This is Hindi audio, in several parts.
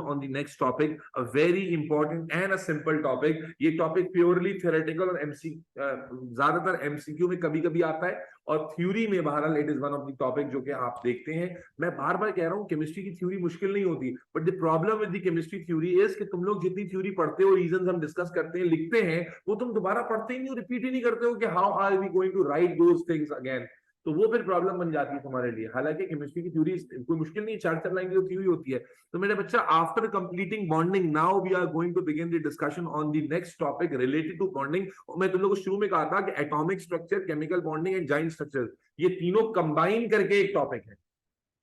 on the next topic, a very important and a simple topic. ये टॉपिक प्योरली थियोरेटिकल और ज्यादातर एमसीक्यू में कभी कभी आता है और थ्योरी में बहरहाल it is one of the topic जो कि आप देखते हैं. मैं बार बार कह रहा हूँ केमिस्ट्री की थ्योरी मुश्किल नहीं होती, but the problem with the chemistry theory is कि तुम लोग जितनी थ्योरी पढ़ते हो, रीजंस हम डिस्कस करते हैं, लिखते हैं, वो तुम दोबारा पढ़ते ही नहीं हो, रिपीट ही नहीं करते हो कि how are we going to write those things again. तो वो फिर प्रॉब्लम बन जाती है तुम्हारे लिए. हालांकि केमिस्ट्री की थ्योरी कोई मुश्किल नहीं, 4 लाइन की थ्योरी होती है. तो मेरे बच्चा, after completing bonding, now we are going to begin the discussion on the next topic related to bonding. और मैं तुम लोगों को शुरू में कहा था कि atomic structure, chemical bonding and giant structure, ये तीनों कंबाइन करके एक टॉपिक है.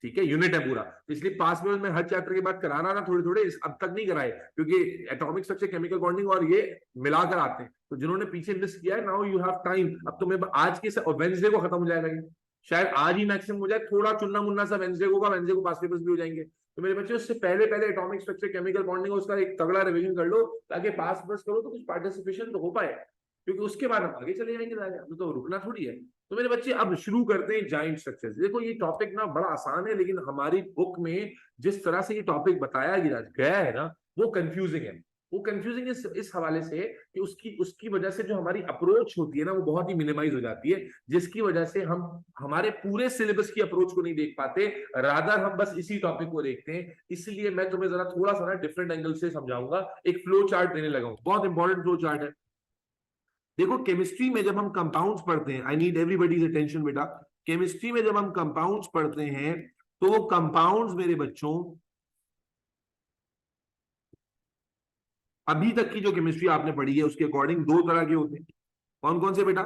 ठीक है, यूनिट है पूरा. इसलिए पास में हर चैप्टर के बाद करा रहा ना, थोड़े थोड़े अब तक नहीं कराए, क्योंकि एटॉमिक स्ट्रक्चर, केमिकल बॉन्डिंग और ये मिलाकर आते हैं. तो जिन्होंने पीछे मिस किया है, नाउ यू हैव टाइम. अब तो मैं आज के वेडनेसडे को खत्म हो जाएगा ये, शायद आज ही मैक्सिमम हो जाए, थोड़ा चुनना मुन्ना सा वेडनेसडे को पास पेपर्स भी हो जाएंगे. तो मेरे बच्चे, उससे पहले एटॉमिक स्ट्रक्चर, केमिकल बॉन्डिंग, उसका एक तगड़ा रिवीजन कर लो, ताकि पास पेपर्स करो तो कुछ पार्टिसिपेशन तो हो पाए, क्योंकि उसके बाद हम आगे चले जाएंगे, तो रुकना थोड़ी है. तो मेरे बच्चे, अब शुरू करते हैं जाइंट स्ट्रक्चर्स. देखो, ये टॉपिक ना बड़ा आसान है, लेकिन हमारी बुक में जिस तरह से ये टॉपिक बताया गया है ना, वो कंफ्यूजिंग है. वो कंफ्यूजिंग इस हवाले से कि उसकी वजह से जो हमारी अप्रोच होती है ना, वो बहुत ही मिनिमाइज हो जाती है, जिसकी वजह से हम हमारे पूरे सिलेबस की अप्रोच को नहीं देख पाते, रादर हम बस इसी टॉपिक को देखते हैं. इसलिए मैं तुम्हें जरा थोड़ा सा ना डिफरेंट एंगल से समझाऊंगा. एक फ्लो चार्ट देने लगा हूं, बहुत इंपॉर्टेंट फ्लो चार्ट है. देखो, केमिस्ट्री में जब हम कंपाउंड्स पढ़ते हैं, आई नीड एवरीबॉडीज अटेंशन बेटा. केमिस्ट्री में जब हम कंपाउंड्स पढ़ते हैं, तो वो कंपाउंड्स मेरे बच्चों, अभी तक की जो केमिस्ट्री आपने पढ़ी है उसके अकॉर्डिंग दो तरह के होते हैं. कौन कौन से बेटा?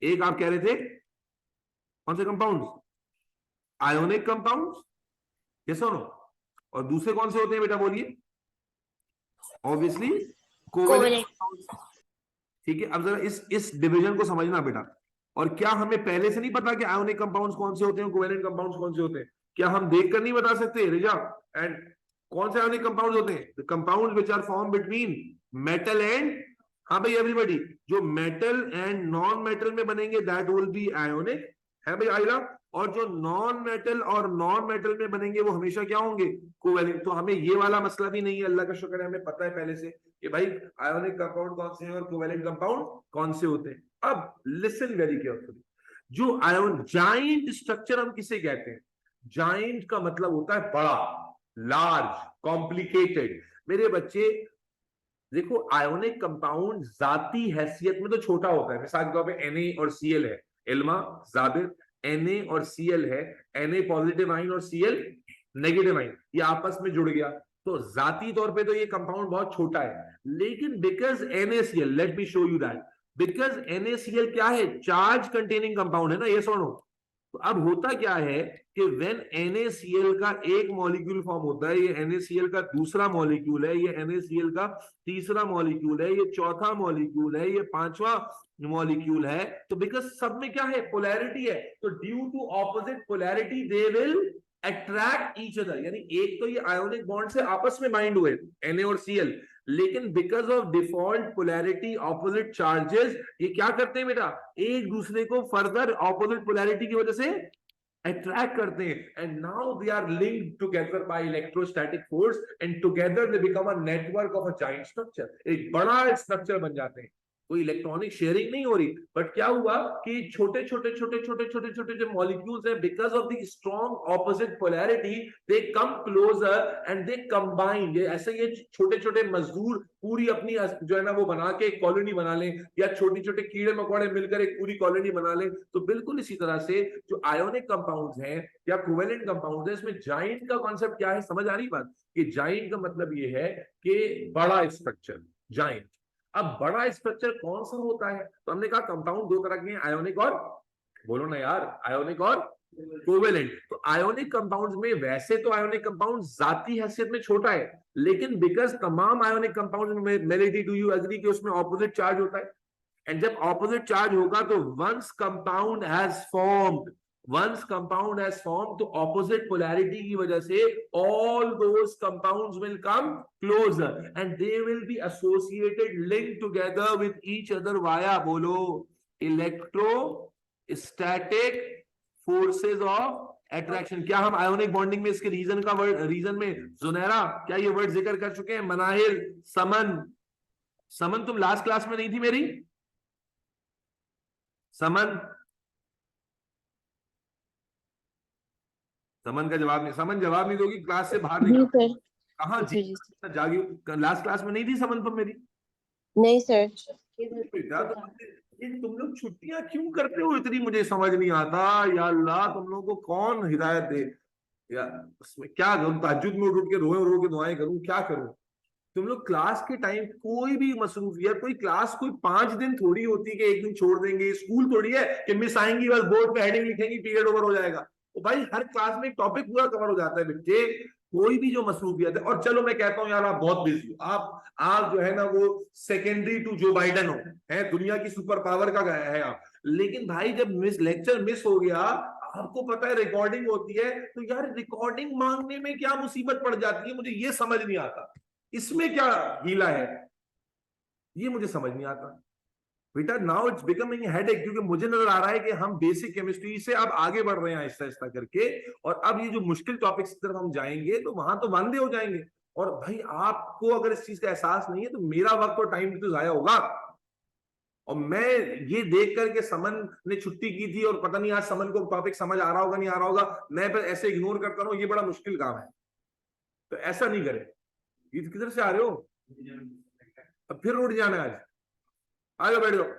एक आप कह रहे थे कौन से कंपाउंड्स? आयोनिक कंपाउंड्स, यस और नो. और दूसरे कौन से होते हैं बेटा, बोलिए? Obviously covalent compounds. ठीक है, अब जरा इस डिवीजन को समझना बेटा. और क्या हमें पहले से नहीं पता कि आयोनिक कंपाउंड्स कौन से होते हैं, कोवेलेंट कंपाउंड्स कौन से होते हैं? क्या हम देखकर नहीं बता सकते रिजा? एंड कौन से आयोनिक कंपाउंड्स होते हैं? The compounds which are form between metal and, हाँ भाई एवरीबॉडी, जो मेटल एंड नॉन मेटल में बनेंगे दैट विल बी आयोनिक, है भाई आइला. और जो नॉन मेटल और नॉन मेटल में बनेंगे वो हमेशा क्या होंगे? कोवेलेंट. तो हमें ये वाला मसला भी नहीं है, अल्लाह का शुक्र है, हमें पता है पहले से कि भाई आयोनिक कंपाउंड कौन से हैं और कोवेलेंट कंपाउंड कौन से होते हैं. अब लिसन वेरी केयरफुली. जो आयोन जाइंट स्ट्रक्चर हम किसे कहते हैं? जाइंट का मतलब होता है बड़ा, लार्ज, कॉम्प्लिकेटेड. मेरे बच्चे देखो, आयोनिक कंपाउंड जाती हैसियत में तो छोटा होता है. मिसाल के तौर पे Na और Cl है, इल्मा जाबिर, Na और Cl है, Na पॉजिटिव आइन और Cl नेगेटिव आइन, ये आपस में जुड़ गया, तो जाती तौर पे तो ये कंपाउंड बहुत छोटा है. लेकिन because NaCl, let me show you that, because NaCl क्या है? चार्ज कंटेनिंग कंपाउंड है ना, ये सुनो. तो अब होता क्या है कि व्हेन NaCl का एक मॉलिक्यूल फॉर्म होता है, ये NaCl का दूसरा मॉलिक्यूल है, ये NaCl का तीसरा मॉलिक्यूल है, ये चौथा मॉलिक्यूल है, ये पांचवा मॉलिक्यूल है. तो बिकॉज सब में क्या है? पोलैरिटी है. तो due to opposite polarity they will attract each other. यानी एक तो ये आयोनिक बॉन्ड से आपस में बाइंड हुए Na और Cl, लेकिन because of default polarity, opposite charges, ये क्या करते हैं बेटा? एक दूसरे को फर्दर ऑपोजिट पोलैरिटी की वजह से अट्रैक्ट करते हैं. And now they are linked together by electrostatic force, and together they become a network of a giant structure. एक बड़ा स्ट्रक्चर बन जाते हैं. कोई इलेक्ट्रॉनिक शेयरिंग नहीं हो रही, बट क्या हुआ कि छोटे छोटे छोटे छोटे छोटे छोटे जो मॉलिक्यूल्स हैं, because of the strong opposite polarity, they come closer and they combine. ये ऐसे ये छोटे छोटे मजदूर पूरी अपनी जो है ना वो बना के एक कॉलोनी बना लें, या छोटे छोटे कीड़े मकोड़े मिलकर एक पूरी कॉलोनी बना लें. तो बिल्कुल इसी तरह से जो आयोनिक कंपाउंड्स हैं या कोवेलेंट कंपाउंड्स हैं, इसमें जाइंट का कॉन्सेप्ट क्या है, समझ आ रही बात? कि जाइंट का मतलब ये है कि बड़ा स्ट्रक्चर, जाइंट. अब बड़ा स्ट्रक्चर कौन सा होता है? तो हमने कहा कंपाउंड दो तरह के हैं, आयोनिक और, बोलो ना यार, आयोनिक और कोवेलेंट. तो आयोनिक कंपाउंड्स में, वैसे तो आयोनिक कंपाउंड जाती हैसियत में छोटा है, लेकिन बिकॉज तमाम आयोनिक कंपाउंड में, मेलेडी डू यू एग्री कि उसमें ऑपोजिट चार्ज होता है, एंड जब ऑपोजिट चार्ज होगा तो once compound has formed, once compound has formed, तो opposite polarity की वजह से all those compounds will come closer and they will be associated, linked together with each other via, बोलो, electrostatic forces of अट्रैक्शन। क्या हम आयोनिक बॉन्डिंग में इसके रीजन का वर्ड, रीजन में जुनैरा क्या ये वर्ड जिक्र कर चुके हैं? मनाहिल, समन। समन तुम लास्ट क्लास में नहीं थी मेरी? समन, समन का जवाब नहीं, समन जवाब नहीं दोगी, क्लास से बाहर निकल। कहाँ जी? जागी, लास्ट क्लास में नहीं थी समन तुम मेरी? नहीं सर। बेटा तुम लोग छुट्टियां क्यों करते हो इतनी, मुझे समझ नहीं आता। या अल्लाह, तुम लोगों को कौन हिदायत दे या उसमें क्या करूं? तहज्जुद में उठ के रो के दुआएं करूं, क्या करूं? तुम लोग क्लास के टाइम कोई भी मसरूफियत, कोई क्लास कोई 5 दिन थोड़ी होती है कि एक दिन छोड़ देंगे। स्कूल थोड़ी है कि मिस आएंगी बस बोर्ड पे हेडिंग लिखेंगी पीरियड ओवर हो जाएगा। तो भाई हर क्लास में एक टॉपिक पूरा कवर हो जाता है बच्चे। कोई भी जो मसरूफियत है, और चलो मैं कहता हूँ यार आप बहुत बिजी हो, आप जो है ना वो सेकेंडरी टू जो बाइडन हो, है दुनिया की सुपर पावर का है आप। लेकिन भाई जब लेक्चर मिस हो गया, आपको पता है रिकॉर्डिंग होती है, तो यार रिकॉर्डिंग मांगने में क्या मुसीबत पड़ जाती है, मुझे ये समझ नहीं आता। इसमें क्या हीला है, ये मुझे समझ नहीं आता बेटा। नाउ इट्स बिकमिंग हेडेक, क्योंकि मुझे नजर आ रहा है कि हम बेसिक केमिस्ट्री से अब आगे बढ़ रहे हैं आहिस्ता आहिस्ता करके, और अब ये जो मुश्किल टॉपिक्स की तरफ हम जाएंगे तो वहां तो वांदे हो जाएंगे। और भाई आपको अगर इस चीज का एहसास नहीं है तो मेरा वक्त और टाइम तो जाया होगा। और मैं ये देख करके समन ने छुट्टी की थी और पता नहीं आज समन को टॉपिक समझ आ रहा होगा नहीं आ रहा होगा, मैं फिर ऐसे इग्नोर करता रहूं, ये बड़ा मुश्किल काम है। तो ऐसा नहीं करें। ये किधर से आ रहे हो? अब फिर उठ जाना है आज, आगे बैठ जाओ।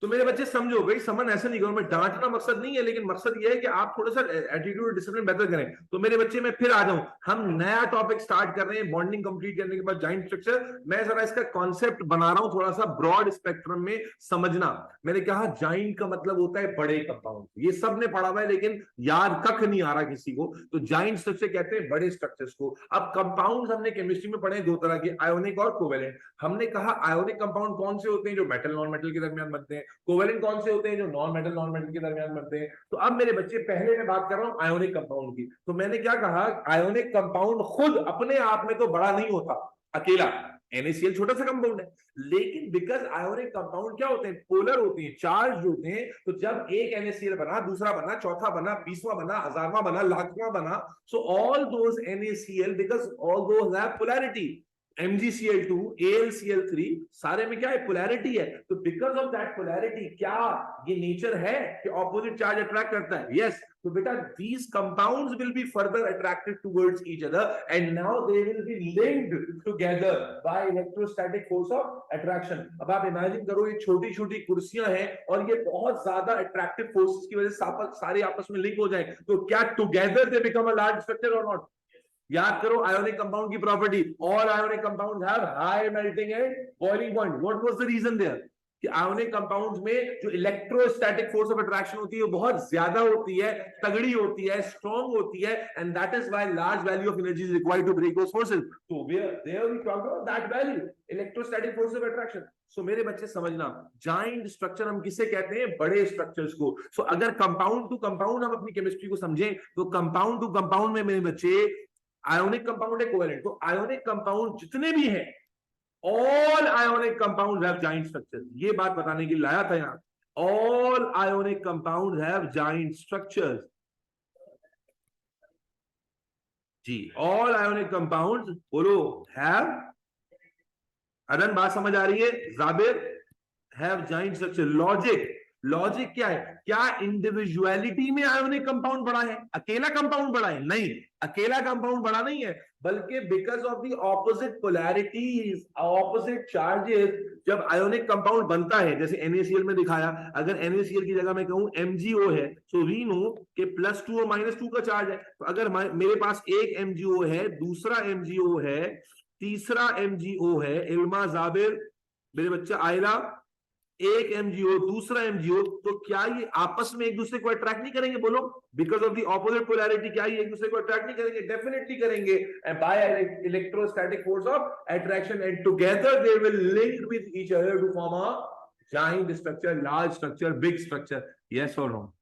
तो मेरे बच्चे समझो भाई, समन ऐसा नहीं करो, मैं डांटना मकसद नहीं है, लेकिन मकसद ये है कि आप थोड़ा सा एटीट्यूड डिसिप्लिन बेहतर करें। तो मेरे बच्चे मैं फिर आ जाऊं, हम नया टॉपिक स्टार्ट कर रहे हैं बॉन्डिंग कंप्लीट करने के बाद जॉइंट स्ट्रक्चर। मैं जरा इसका कॉन्सेप्ट बना रहा हूं थोड़ा सा ब्रॉड स्पेक्ट्रम में समझना। मैंने कहा जॉइंट का मतलब होता है बड़े कंपाउंड, ये सब ने पढ़ा हुआ है लेकिन याद कख नहीं आ रहा किसी को। तो जॉइंट स्ट्रक्चर कहते हैं बड़े स्ट्रक्चर्स को। अब कंपाउंड हमने केमिस्ट्री में पढ़े दो तरह के, आयोनिक और कोवेलेंट। हमने कहा आयोनिक कंपाउंड कौन से होते हैं? जो मेटल नॉन मेटल के दरमियान बनते हैं। कोवेलेंट कौन से होते हैं? जो नॉन मेटल के दरमियान बनते हैं। तो अब मेरे बच्चे पहले मैं बात कर रहा हूं आयोनिक कंपाउंड की। तो मैंने क्या कहा, आयोनिक कंपाउंड खुद अपने आप में तो बड़ा नहीं होता अकेला, NaCl छोटा सा कंपाउंड है, लेकिन बिकॉज आयोनिक कंपाउंड क्या होते हैं? पोलर होते हैं, चार्ज होते हैं। तो जब एक NaCl बना, दूसरा बना, चौथा बना, 20वां बना, 1000वां बना, लाखवां बना, so all those NaCl because all those have polarity, MgCl2, AlCl3 सारे में क्या है? पोलैरिटी है। तो बिकॉज ऑफ दैट पोलैरिटी क्या ये नेचर है कि ऑपोजिट चार्ज अट्रैक्ट करता है? यस। तो बेटा these compounds will be further attracted towards each other and now they will be linked together by electrostatic force of attraction। अब आप इमेजिन करो ये छोटी छोटी कुर्सियां हैं और ये बहुत ज्यादा अट्रैक्टिव फोर्सेस की वजह से सारे आपस में लिंक हो जाए, तो क्या together they become a large structure और नॉट? याद करो आयोनिक कंपाउंड की property, all ionic compounds have high melting and boiling point. What was the reason there? कि आयोनिक कंपाउंड्स में जो इलेक्ट्रोस्टैटिक फोर्स ऑफ अट्रैक्शन होती है वो बहुत ज्यादा होती है, तगड़ी होती है, स्ट्रांग होती है, and that is why large value of energy is required to break those forces. तो there we talk about that value, electrostatic force of attraction. So मेरे बच्चे समझना, जॉइंट स्ट्रक्चर हम किसे कहते हैं? बड़े स्ट्रक्चर्स को। सो अगर कंपाउंड टू कंपाउंड हम अपनी केमिस्ट्री को समझें तो कंपाउंड टू कंपाउंड में मेरे बच्चे आयोनिक कंपाउंड है, कोवेलेंट। तो आयोनिक कंपाउंड जितने भी हैं, all ionic compound have joint structure. ये बात बताने के लिए लाया था यहां। All ionic compound have joint structures जी। ऑल आयोनिक कंपाउंड बोलो हैव, अदन बात समझ आ रही है? Jabir, have joint structure. Logic, logic क्या है? क्या इंडिविजुअलिटी में आयोनिक कंपाउंड बड़ा है? अकेला कंपाउंड बड़ा है? नहीं, अकेला कंपाउंड बड़ा नहीं है, बल्कि because of the opposite polarities, opposite charges, जब आयोनिक कंपाउंड बनता है, जैसे NaCl में दिखाया, अगर NaCl की जगह मैं कहूं MgO है, सो वी नो कि +2 और -2 का चार्ज है। तो अगर मेरे पास एक MgO है, दूसरा MgO है, तीसरा MgO है, इल्मा, जाबिर, मेरे बच्चा आयला, एक MgO दूसरा MgO, तो क्या ये आपस में एक दूसरे को अट्रैक्ट नहीं करेंगे? बोलो, because of the opposite polarity क्या ये एक दूसरे को अट्रैक्ट नहीं करेंगे? डेफिनेटली करेंगे, by electrostatic force of attraction, and together they will link with each other to form a joint structure, large structure, big structure. Yes और नो?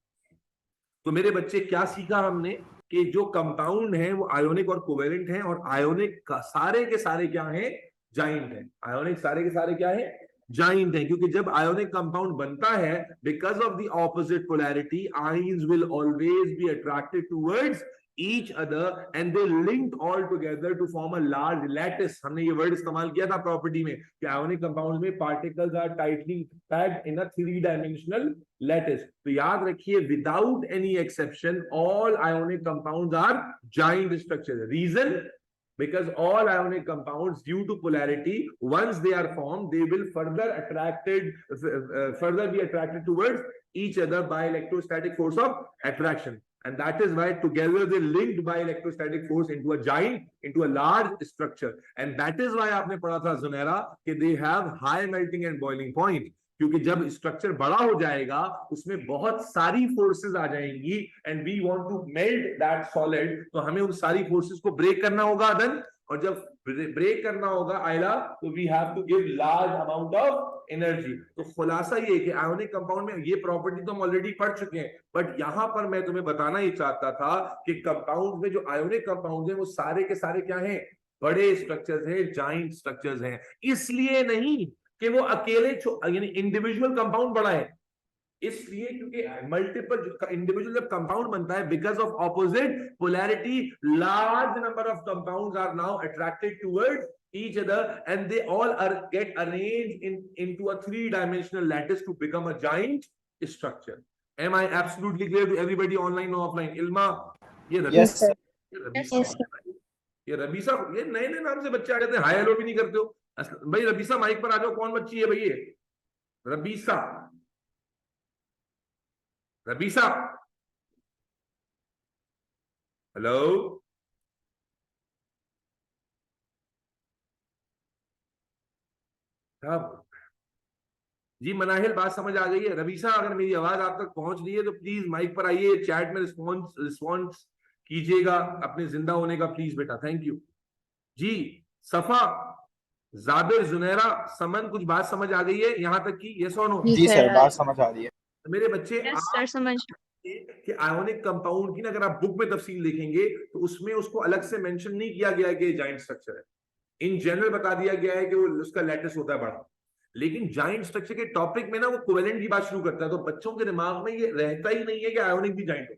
तो मेरे बच्चे क्या सीखा हमने कि जो कंपाउंड है वो आयोनिक और कोवेलेंट है, और आयोनिक सारे के सारे क्या है? जॉइंट है। आयोनिक सारे के सारे क्या है? जाइंट है, क्योंकि जब आयोनिक कंपाउंड बनता है, because of the opposite polarity, ions will always be attracted towards each other and they linked all together to form a large lattice. हमने ये वर्ड इस्तेमाल किया था प्रॉपर्टी में कि आयोनिक कंपाउंड्स में particles are tightly packed in a 3-dimensional lattice. तो याद रखिए, without any exception all ionic compounds are giant structure. Reason, because all ionic compounds, due to polarity, once they are formed, they will further be attracted towards each other by electrostatic force of attraction, and that is why together they linked by electrostatic force into a giant, into a large structure. And that is why आपने पढ़ा था जुनैरा कि they have high melting and boiling point, क्योंकि जब स्ट्रक्चर बड़ा हो जाएगा उसमें बहुत सारी फोर्सेस आ जाएंगी and we want to melt that solid, तो हमें उन सारी फोर्सेस को ब्रेक करना होगा देन, और जब ब्रेक करना होगा आयला, तो we have to give large amount of energy. तो खुलासा ये कि आयोनिक कंपाउंड में ये प्रॉपर्टी तो हम ऑलरेडी पढ़ चुके हैं, बट यहां पर मैं तुम्हें बताना ही चाहता था कि कंपाउंड में जो आयोनिक कंपाउंड है वो सारे के सारे क्या हैं, बड़े स्ट्रक्चर्स हैं, जाइंट स्ट्रक्चर्स हैं. इसलिए नहीं कि वो अकेले यानी इंडिविजुअल कंपाउंड बड़ा है, इसलिए क्योंकि मल्टीपल इंडिविजुअल जब कंपाउंड बनता है, because of opposite polarity, large number of compounds are now attracted towards each other and they all are get arranged into a 3-dimensional lattice to become a giant structure. Am I absolutely clear to everybody online or offline? Ilma, ये Yes, sir. ये रबीसा, ये नए नए नाम से बच्चे आ जाते हैं, हाय हेलो भी नहीं करते हो. भाई रबीसा माइक पर आ जाओ. कौन बच्ची है भाई ये? रबीसा, रबीसा, हेलो. जी मनाहिल, बात समझ आ गई है? रबीसा, अगर मेरी आवाज आप तक पहुंच रही है तो प्लीज माइक पर आइए, चैट में रिस्पॉन्स कीजिएगा अपने जिंदा होने का, प्लीज बेटा. थैंक यू जी. सफा, जाबिर, जुनैरा, समन, कुछ बात समझ आ गई है यहाँ तक की? यस और नो? जी सर, बात समझ आ रही है. मेरे बच्चे, सर समझ कि आयोनिक कंपाउंड की ना अगर आप बुक में तफसील देखेंगे तो उसमें उसको अलग से मेंशन नहीं किया गया है कि जाइंट स्ट्रक्चर है. इन जनरल बता दिया गया है कि वो उसका लैटिस होता है बड़ा, लेकिन जाइंट स्ट्रक्चर के टॉपिक में ना वो कोवेलेंट की बात शुरू करता है, तो बच्चों के दिमाग में ये रहता ही नहीं है कि आयोनिक भी जाइंट हो.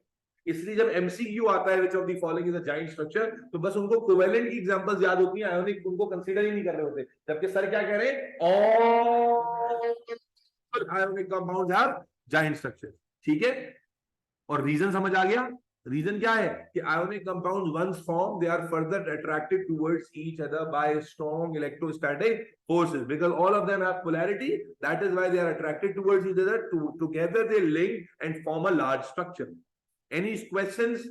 इसलिए जब एमसीक्यू आता है which of the following is a giant structure, तो बस उनको कोवेलेंट की एग्जांपल्स याद होती हैं, आयोनिक उनको कंसीडर ही नहीं कर रहे होते. जबकि सर क्या कह रहे हैं, all ionic compounds are giant structure. ठीक है, और रीजन समझ आ गया? रीजन क्या है कि ionic compounds once form, they are further attracted towards each other by strong electrostatic forces, because all of them have polarity. That is why they are attracted towards each other. Together they link and form a large structure. Any questions?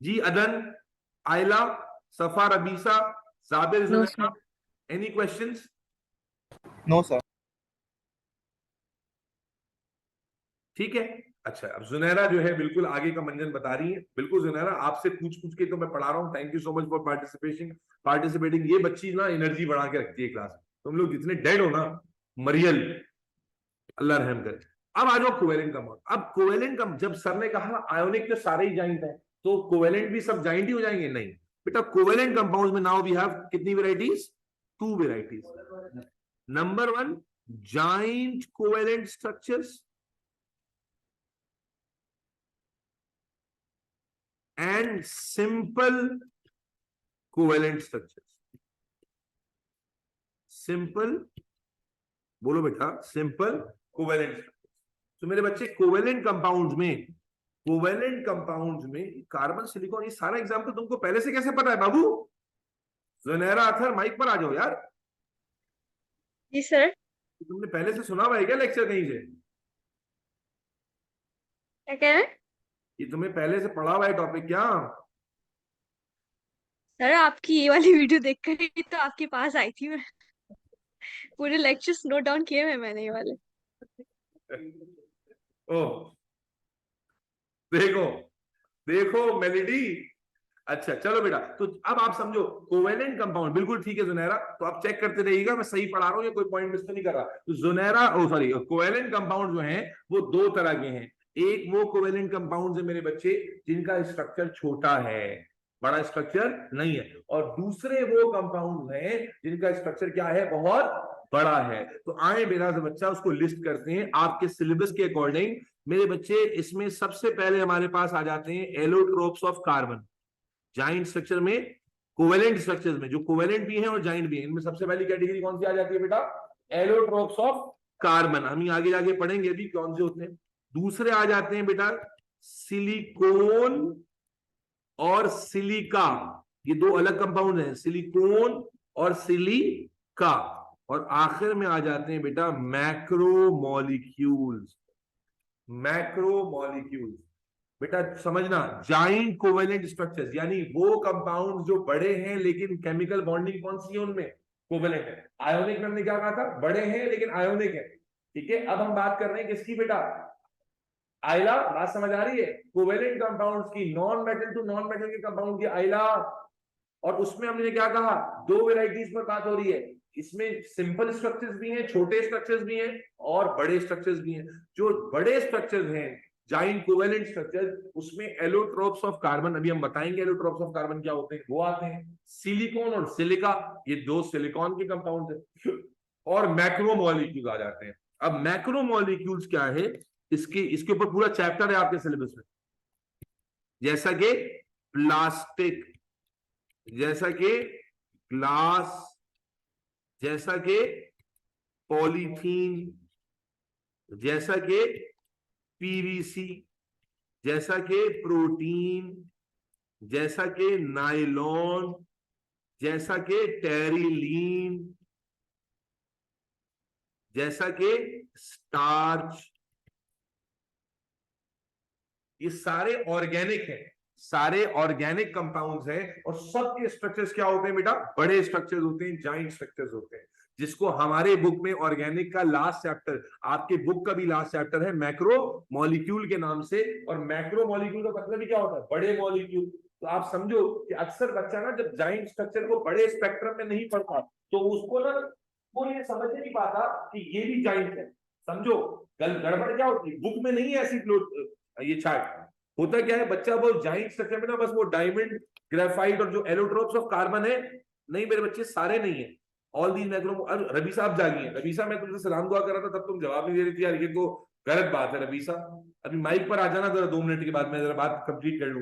Ji Adan, Ayla, Safa, Rabisa, Sabir, No, Zunaira, any questions? No sir. ठीक है. अच्छा, अब जुनैरा जो है बिल्कुल आगे का मंजन बता रही है. बिल्कुल जुनैरा, आपसे पूछ पूछ के तो मैं पढ़ा रहा हूँ. Thank you so much for participating. ये बच्ची ना एनर्जी बढ़ा के रखती है क्लास में. तुम लोग जितने डेड हो ना, मरियल, अल्लाह रहम करे. अब आ जाओ कोवेलेंट कंपाउंड. अब कोवेलेंट का जब सर ने कहा आयोनिक तो सारे ही जाइंट है, तो कोवेलेंट भी सब जाइंट ही हो जाएंगे? नहीं बेटा, कोवेलेंट कंपाउंड में नाउ वी हैव कितनी varieties? 2 varieties. Number 1, giant covalent structures and simple covalent structures. Simple, बोलो बेटा, simple covalent structures. तो मेरे बच्चे कोवेलेंट कंपाउंड्स में कार्बन, सिलिकॉन, ये सारा एग्जाम्पल तुमको पहले से कैसे पता है बाबू? जुनैरा, अथर, माइक पर आ जाओ यार. जी सर. तुमने पहले से सुना हुआ है क्या लेक्चर कहीं से? क्या कह रहे हैं? ये तुम्हें पहले से पढ़ा हुआ है टॉपिक क्या? सर आपकी ये वाली वीडियो देखकर ही तो आपके पास आई थी मैं. पूरे लेक्चर्स नोट डाउन किए हैं मैंने ये वाले. ओह, देखो देखो मेलेडी. अच्छा चलो बेटा, तो अब आप समझो कोवेलेंट कंपाउंड. बिल्कुल ठीक है जुनैरा, तो आप चेक करते रहिएगा, मैं सही पढ़ा रहा हूँ, ये कोई पॉइंट मिस तो नहीं कर रहा. तो जुनैरा, ओ सॉरी, कोवेलेंट कंपाउंड जो हैं वो 2 तरह के हैं. एक वो कोवेलेंट कंपाउंड है मेरे बच्चे जिनका स्ट्रक्चर छोटा है, बड़ा स्ट्रक्चर नहीं है, और दूसरे वो कंपाउंड हैं जिनका स्ट्रक्चर क्या है, बहुत बड़ा है। तो आए मेरा बच्चा उसको लिस्ट करते हैं आपके सिलेबस के अकॉर्डिंग। मेरे बच्चे इसमें सबसे पहले हमारे पास आ जाते हैं allotropes of carbon. Giant structure में, कोवेलेंट स्ट्रक्चर्स में, जो कोवेलेंट भी हैं और जाइंट भी हैं, इनमें सबसे पहली कैटेगरी कौन सी आ जाती है बेटा? Allotropes of carbon. हम आगे जाके पढ़ेंगे अभी कौन से होते हैं। दूसरे आ जाते हैं बेटा सिलिकॉन और सिलिका। ये दो अलग कंपाउंड हैं, सिलिकॉन और सिलिका। और आखिर में आ जाते हैं बेटा मैक्रोमोलिक्यूल्स। मैक्रोमोलिक्यूल्स बेटा समझना, जाइंट कोवेलेंट स्ट्रक्चर्स यानी वो कंपाउंड जो बड़े हैं लेकिन केमिकल बॉन्डिंग कौन सी है उनमें? कोवेलेंट है। आयोनिक में हमने क्या कहा था? बड़े हैं लेकिन आयोनिक है। ठीक है, अब हम बात कर रहे हैं किसकी बेटा? आइला। बात समझ आ रही है? कोवेलेंट कंपाउंड्स की, non metal to non metal के कंपाउंड की आइला। और उसमें हमने क्या कहा? दो वेराइटीज पर बात हो रही है। इसमें सिंपल स्ट्रक्चर्स भी हैं, छोटे स्ट्रक्चर्स भी हैं और बड़े स्ट्रक्चर्स भी हैं। जो बड़े स्ट्रक्चर्स हैं जाइंट कोवेलेंट स्ट्रक्चर, उसमें एलोट्रोप्स ऑफ कार्बन, अभी हम बताएंगे एलोट्रोप्स ऑफ कार्बन क्या होते हैं, वो आते हैं। सिलिकॉन और सिलिका, ये दो सिलिकॉन के कंपाउंड है। और मैक्रोमोलिक्यूल आ जाते हैं। अब मैक्रोमोलिक्यूल्स क्या है, इसके ऊपर पूरा चैप्टर है आपके सिलेबस में। जैसा कि प्लास्टिक, जैसा कि ग्लास, जैसा कि पॉलीथीन, जैसा कि पीवीसी, जैसा कि प्रोटीन, जैसा कि नायलॉन, जैसा कि टेरिलीन, जैसा कि स्टार्च, ये सारे ऑर्गेनिक हैं, सारे ऑर्गेनिक कंपाउंड्स हैं। और सबके स्ट्रक्चर्स क्या होते हैं बेटा? बड़े स्ट्रक्चर्स होते हैं, जाइंट स्ट्रक्चर्स होते हैं। जिसको हमारे बुक में ऑर्गेनिक का लास्ट चैप्टर, आपके बुक का भी लास्ट चैप्टर है मैक्रो मॉलिक्यूल के नाम से। और मैक्रो मॉलिक्यूल का मतलब भी क्या होता है? बड़े मॉलिक्यूल। तो आप समझो कि अक्सर बच्चा ना जब जाइंट स्ट्रक्चर को बड़े स्पेक्ट्रम में नहीं पढ़ता तो उसको ना वो ये समझ नहीं पाता कि ये भी जाइंट है। समझो गड़बड़ क्या होती है, बुक में नहीं है ऐसी ये चार्ट। होता क्या है, बच्चा वो जाइंट स्ट्रक्चर में ना बस वो डायमंड, ग्रेफाइट और जो एलोट्रोप्स ऑफ कार्बन है, नहीं मेरे बच्चे सारे नहीं है। All these macro. रबीसा आप जागी है। रबीसा मैं तुमसे सलाम दुआ कर रहा था तब तुम जवाब नहीं दे रही थी यार, ये तो गलत बात है रबीसा। अभी माइक पर आ जाना जरा 2 मिनट के बाद, मैं जरा बात कंप्लीट कर लूं।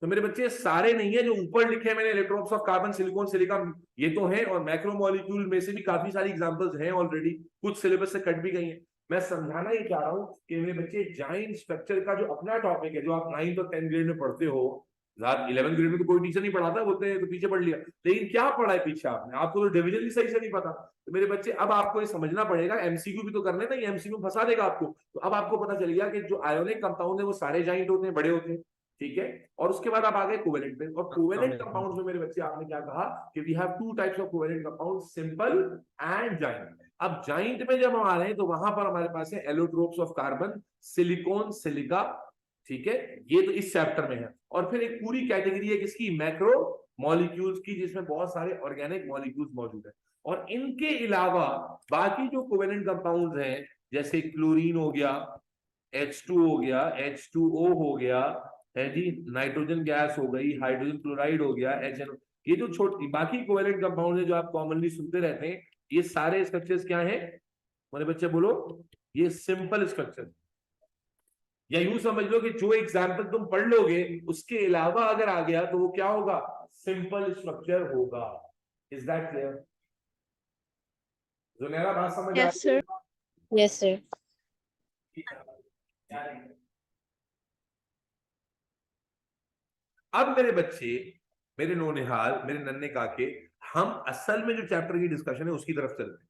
तो मेरे बच्चे सारे नहीं है जो ऊपर लिखे मैंने, इलेक्ट्रोप्स ऑफ कार्बन, सिलिकॉन, सिलिका, ये तो है। और मैक्रोमोलिक्यूल में से भी काफी सारी एग्जांपल्स हैं ऑलरेडी, कुछ सिलेबस से कट भी गई हैं। मैं समझाना ही चाह रहा हूं कि मेरे बच्चे जाइंट स्ट्रक्चर का जो अपना टॉपिक है, जो आप 9th और 10th ग्रेड में पढ़ते हो, 11th ग्रेड में तो कोई टीचर नहीं पढ़ाता, बोलते हैं तो पीछे पढ़ लिया, लेकिन क्या पढ़ा है पीछे आपने? आपको तो डिवीजन भी सही से नहीं पता। तो मेरे बच्चे अब आपको ये समझना पड़ेगा, एमसीक्यू भी तो करने ना, ये एमसीक्यू फंसा देगा आपको। तो अब आपको पता चल गया कि जो आयोनिक कंपाउंड है वो सारे जाइंट होते हैं, बड़े होते हैं। ठीक है, और उसके बाद आप आ गए कोवेलेंट पे। और कोवेलेंट कंपाउंड्स में मेरे बच्चे आपने क्या कहा कि we have 2 types of covalent compound, simple and giant. अब जाइंट में जब हम आ रहे हैं तो वहां पर हमारे पास है allotropes of carbon, silicon, silica. ठीक है, ये तो इस चैप्टर में है। और फिर एक पूरी कैटेगरी है किसकी? मैक्रो मॉलिक्यूल्स की, जिसमें बहुत सारे ऑर्गेनिक मॉलिक्यूल्स मौजूद है। और इनके अलावा बाकी जो कोवेलेंट कंपाउंड्स हैं, जैसे क्लोरीन हो गया, H2 हो गया, H2O हो गया है जी, नाइट्रोजन गैस हो गई, हाइड्रोजन क्लोराइड हो गया, HNO, ये जो छोटी बाकी कोवेलेंट कंपाउंड है जो आप कॉमनली सुनते रहते हैं, ये सारे स्ट्रक्चर्स क्या हैं मेरे बच्चे? बोलो। ये सिंपल स्ट्रक्चर, या यूं समझ लो कि जो एग्जाम्पल तुम पढ़ लोगे उसके अलावा अगर आ गया तो वो क्या होगा? सिंपल स्ट्रक्चर होगा। Is that clear? जुनैरा बात समझ आ Yes, sir. Yes, sir. अब मेरे बच्चे, मेरे नौनिहाल, मेरे नन्हे काके, हम असल में जो चैप्टर की डिस्कशन है उसकी तरफ चलते हैं।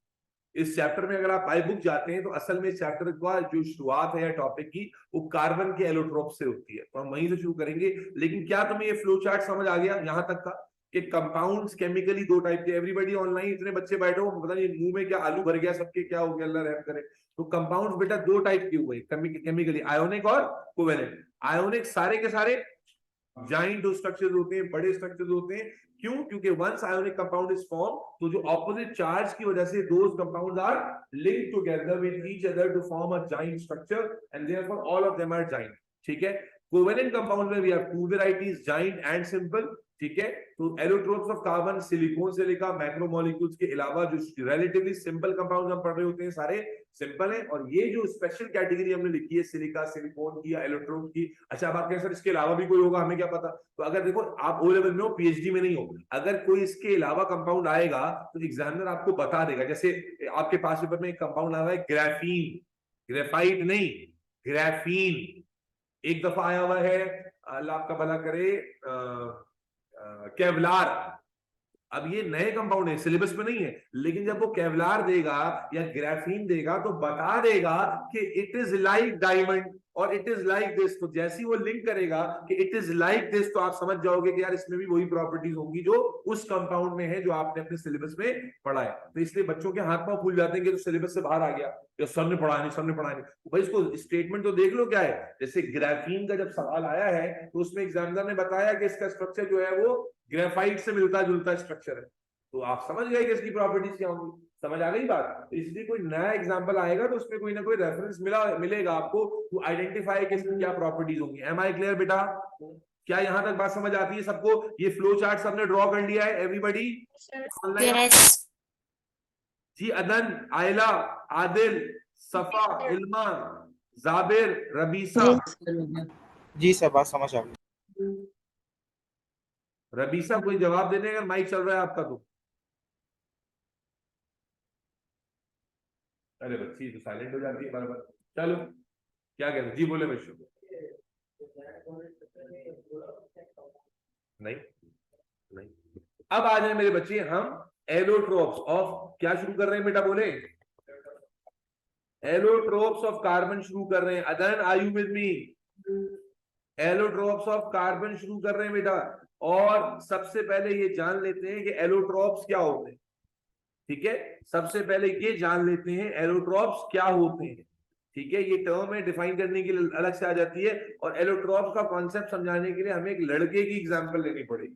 इस चैप्टर में अगर आप आई बुक जाते हैं तो असल में इस चैप्टर का जो शुरुआत है या टॉपिक की, वो कार्बन के एलोट्रोप से होती है, तो हम वहीं से शुरू करेंगे। लेकिन क्या तुम्हें ये फ्लो चार्ट समझ आ गया यहां तक का कि कंपाउंड्स केमिकली 2 टाइप के? एवरीबॉडी ऑनलाइन इतने बच्चे बैठे हो, पता नहीं मुंह में क्या आलू भर गया सबके, क्या हो गया, अल्लाह रहम करे। तो कंपाउंड्स बेटा 2 टाइप के हुए केमिकली, आयोनिक और कोवेलेंट। आयोनिक सारे के सारे जाइंट स्ट्रक्चर्स होते हैं, बड़े स्ट्रक्चर्स होते हैं। क्यों? क्योंकि once ionic compound is form, तो जो ऑपोजिट चार्ज की वजह से those compounds are linked together with each other to form a giant structure and therefore all of them are giant. ठीक है, कोवेलेंट कंपाउंड में we have 2 varieties, giant and simple. ठीक है। तो एलोट्रोप्स ऑफ कार्बन सिलिकॉन से लेकर मैक्रोमोलिक्यूल्स के अलावा जो रिलेटिवली सिंपल कंपाउंड हम पढ़ रहे होते हैं सारे सिंपल है। और ये जो स्पेशल कैटेगरी हमने लिखी है सिलिका सिलिकॉन की या एलोट्रोप की, अच्छा अब आप कहें सर इसके अलावा भी कोई होगा, हमें क्या पता। तो अगर देखो आप ओ लेवल में हो, पीएचडी में नहीं हो, अगर कोई इसके अलावा कंपाउंड आएगा तो एग्जामिनर आपको बता देगा। जैसे आपके पास पेपर में एक कंपाउंड आ रहा है ग्राफीन, ग्रेफाइट नहीं ग्राफीन, एक दफा आया हुआ है, अल्लाह आपका भला करे, केवलार। अब ये नए कंपाउंड है, सिलेबस में नहीं है, लेकिन जब वो केवलार देगा या ग्राफीन देगा तो बता देगा कि इट इज लाइक डायमंड और इट इज लाइक दिस। तो जैसे ही वो लिंक करेगा कि इट इज लाइक दिस, तो आप समझ जाओगे कि यार इसमें भी वही प्रॉपर्टीज होंगी जो उस कंपाउंड में है जो आपने अपने सिलेबस में पढ़ा है। तो इसलिए बच्चों के हाथ पांव फूल जाते हैं कि तो सिलेबस से बाहर आ गया, या सर ने पढ़ा नहीं, सर ने पढ़ा नहीं। तो भाई इसको स्टेटमेंट तो देख लो क्या है। जैसे ग्राफीन का जब सवाल आया है तो उसमें एग्जामिनर ने बताया कि इसका स्ट्रक्चर जो है वो ग्रेफाइट से मिलता जुलता स्ट्रक्चर है। तो आप समझ गए कि इसकी प्रॉपर्टीज क्या होंगी, समझ आ गई बात। तो इसलिए कोई नया एग्जांपल आएगा तो उसमें कोई ना कोई रेफरेंस मिलेगा आपको टू आइडेंटिफाई कि इसकी क्या प्रॉपर्टीज होंगी। एम आई क्लियर बेटा? क्या यहां तक बात समझ आती है सबको? ये फ्लो चार्ट सबने ड्रॉ कर लिया है एवरीबॉडी? Yes. जी अदन, आयला, आदिल, सफा, इल्मा, जाबिर, रबीसा। जी सर, बात समझ आ गई। रबीसा कोई जवाब देने अगर माइक चल रहा है आपका तो। अरे बच्ची तो साइलेंट हो जाती है बार बार। चलो क्या कहते जी, बोले बच्चों। नहीं नहीं, अब आ जाए मेरे बच्चे, हम एलोट्रोप्स ऑफ क्या शुरू कर रहे हैं बेटा? बोले एलोट्रोप्स ऑफ कार्बन शुरू कर रहे हैं। Adan are you with me? Allotropes of carbon शुरू कर रहे हैं बेटा। और सबसे पहले ये जान लेते हैं कि एलोट्रोप्स क्या होते हैं। ठीक है, सबसे पहले ये जान लेते हैं एलोट्रोप्स क्या होते हैं। ठीक है, ये टर्म है, डिफाइन करने के लिए अलग से आ जाती है। और एलोट्रोप्स का कॉन्सेप्ट समझाने के लिए हमें एक लड़के की एग्जांपल लेनी पड़ेगी,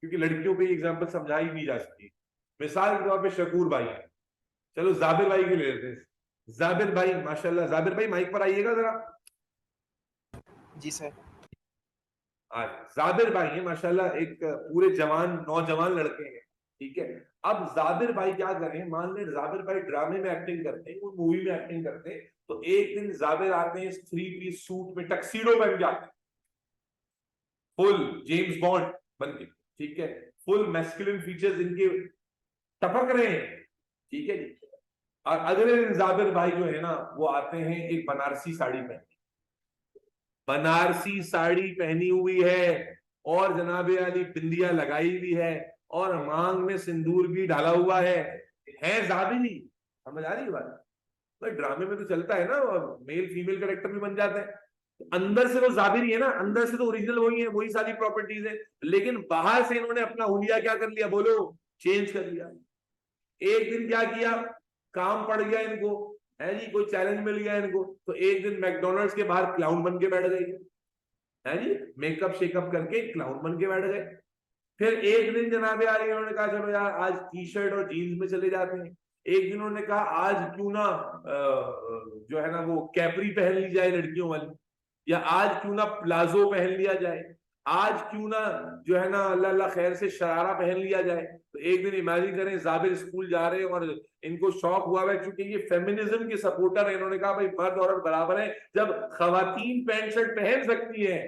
क्योंकि लड़कियों पे एग्जांपल समझाई नहीं जा सकती। मिसाल के तौर पे शकूर भाई है, चलो जाबिर भाई के ले लेते हैं। जाबिर भाई माशाल्लाह, जाबिर भाई माइक पर आइएगा जरा। जी सर। आज जाबिर भाई है माशाल्लाह, एक पूरे जवान नौजवान लड़के हैं। ठीक है, अब जाबिर भाई क्या करें, मान ले जाबिर भाई ड्रामे में एक्टिंग करते हैं, कोई मूवी में एक्टिंग करते हैं, तो एक दिन जाबिर आते हैं 3 पीस सूट में, टक्सीडो पहन के आते हैं, फुल जेम्स बॉन्ड बन के। ठीक है, फुल मैस्कुलिन फीचर्स इनके टपक रहे हैं। ठीक है जी, और अगले दिन जाबिर भाई जो है ना वो आते हैं एक बनारसी साड़ी पहन, बनारसी साड़ी पहनी हुई है और जनाबे अली बिंदिया लगाई हुई है और मांग में सिंदूर भी डाला हुआ है जाबिरी। समझ आ रही है बात? भाई ड्रामे में तो चलता है ना, और मेल फीमेल कैरेक्टर भी बन जाते हैं, तो अंदर से वो जाबिरी है ना, अंदर से तो ओरिजिनल वही है, वही सारी प्रॉपर्टीज है, लेकिन बाहर से इन्होंने अपना हुलिया क्या कर लिया, बोलो, चेंज कर लिया। एक दिन क्या किया, काम पड़ गया इनको, है जी, कोई चैलेंज मिल गया इनको, तो एक दिन मैकडोनल्ड्स के बाहर क्लाउन बन के बैठ गए, है जी, मेकअप शेकअप करके क्लाउन बन के बैठ गए। फिर एक दिन जनाबे आ रही है, उन्होंने कहा चलो यार आज टी शर्ट और जीन्स में चले जाते हैं। एक दिन उन्होंने कहा आज क्यों ना जो है ना वो कैपरी पहन ली जाए लड़कियों वाली, या आज क्यों ना प्लाजो पहन लिया जाए, आज क्यों ना जो है ना अल्लाह अल्लाह खैर से शरारा पहन लिया जाए। तो एक दिन इमेजिन करें जाबिर स्कूल जा रहे हैं और इनको शौक हुआ है, क्योंकि ये फेमिनिज्म के सपोर्टर है, इन्होंने कहा भाई मर्द औरत बराबर है, जब खवातीन पैंट शर्ट पहन सकती है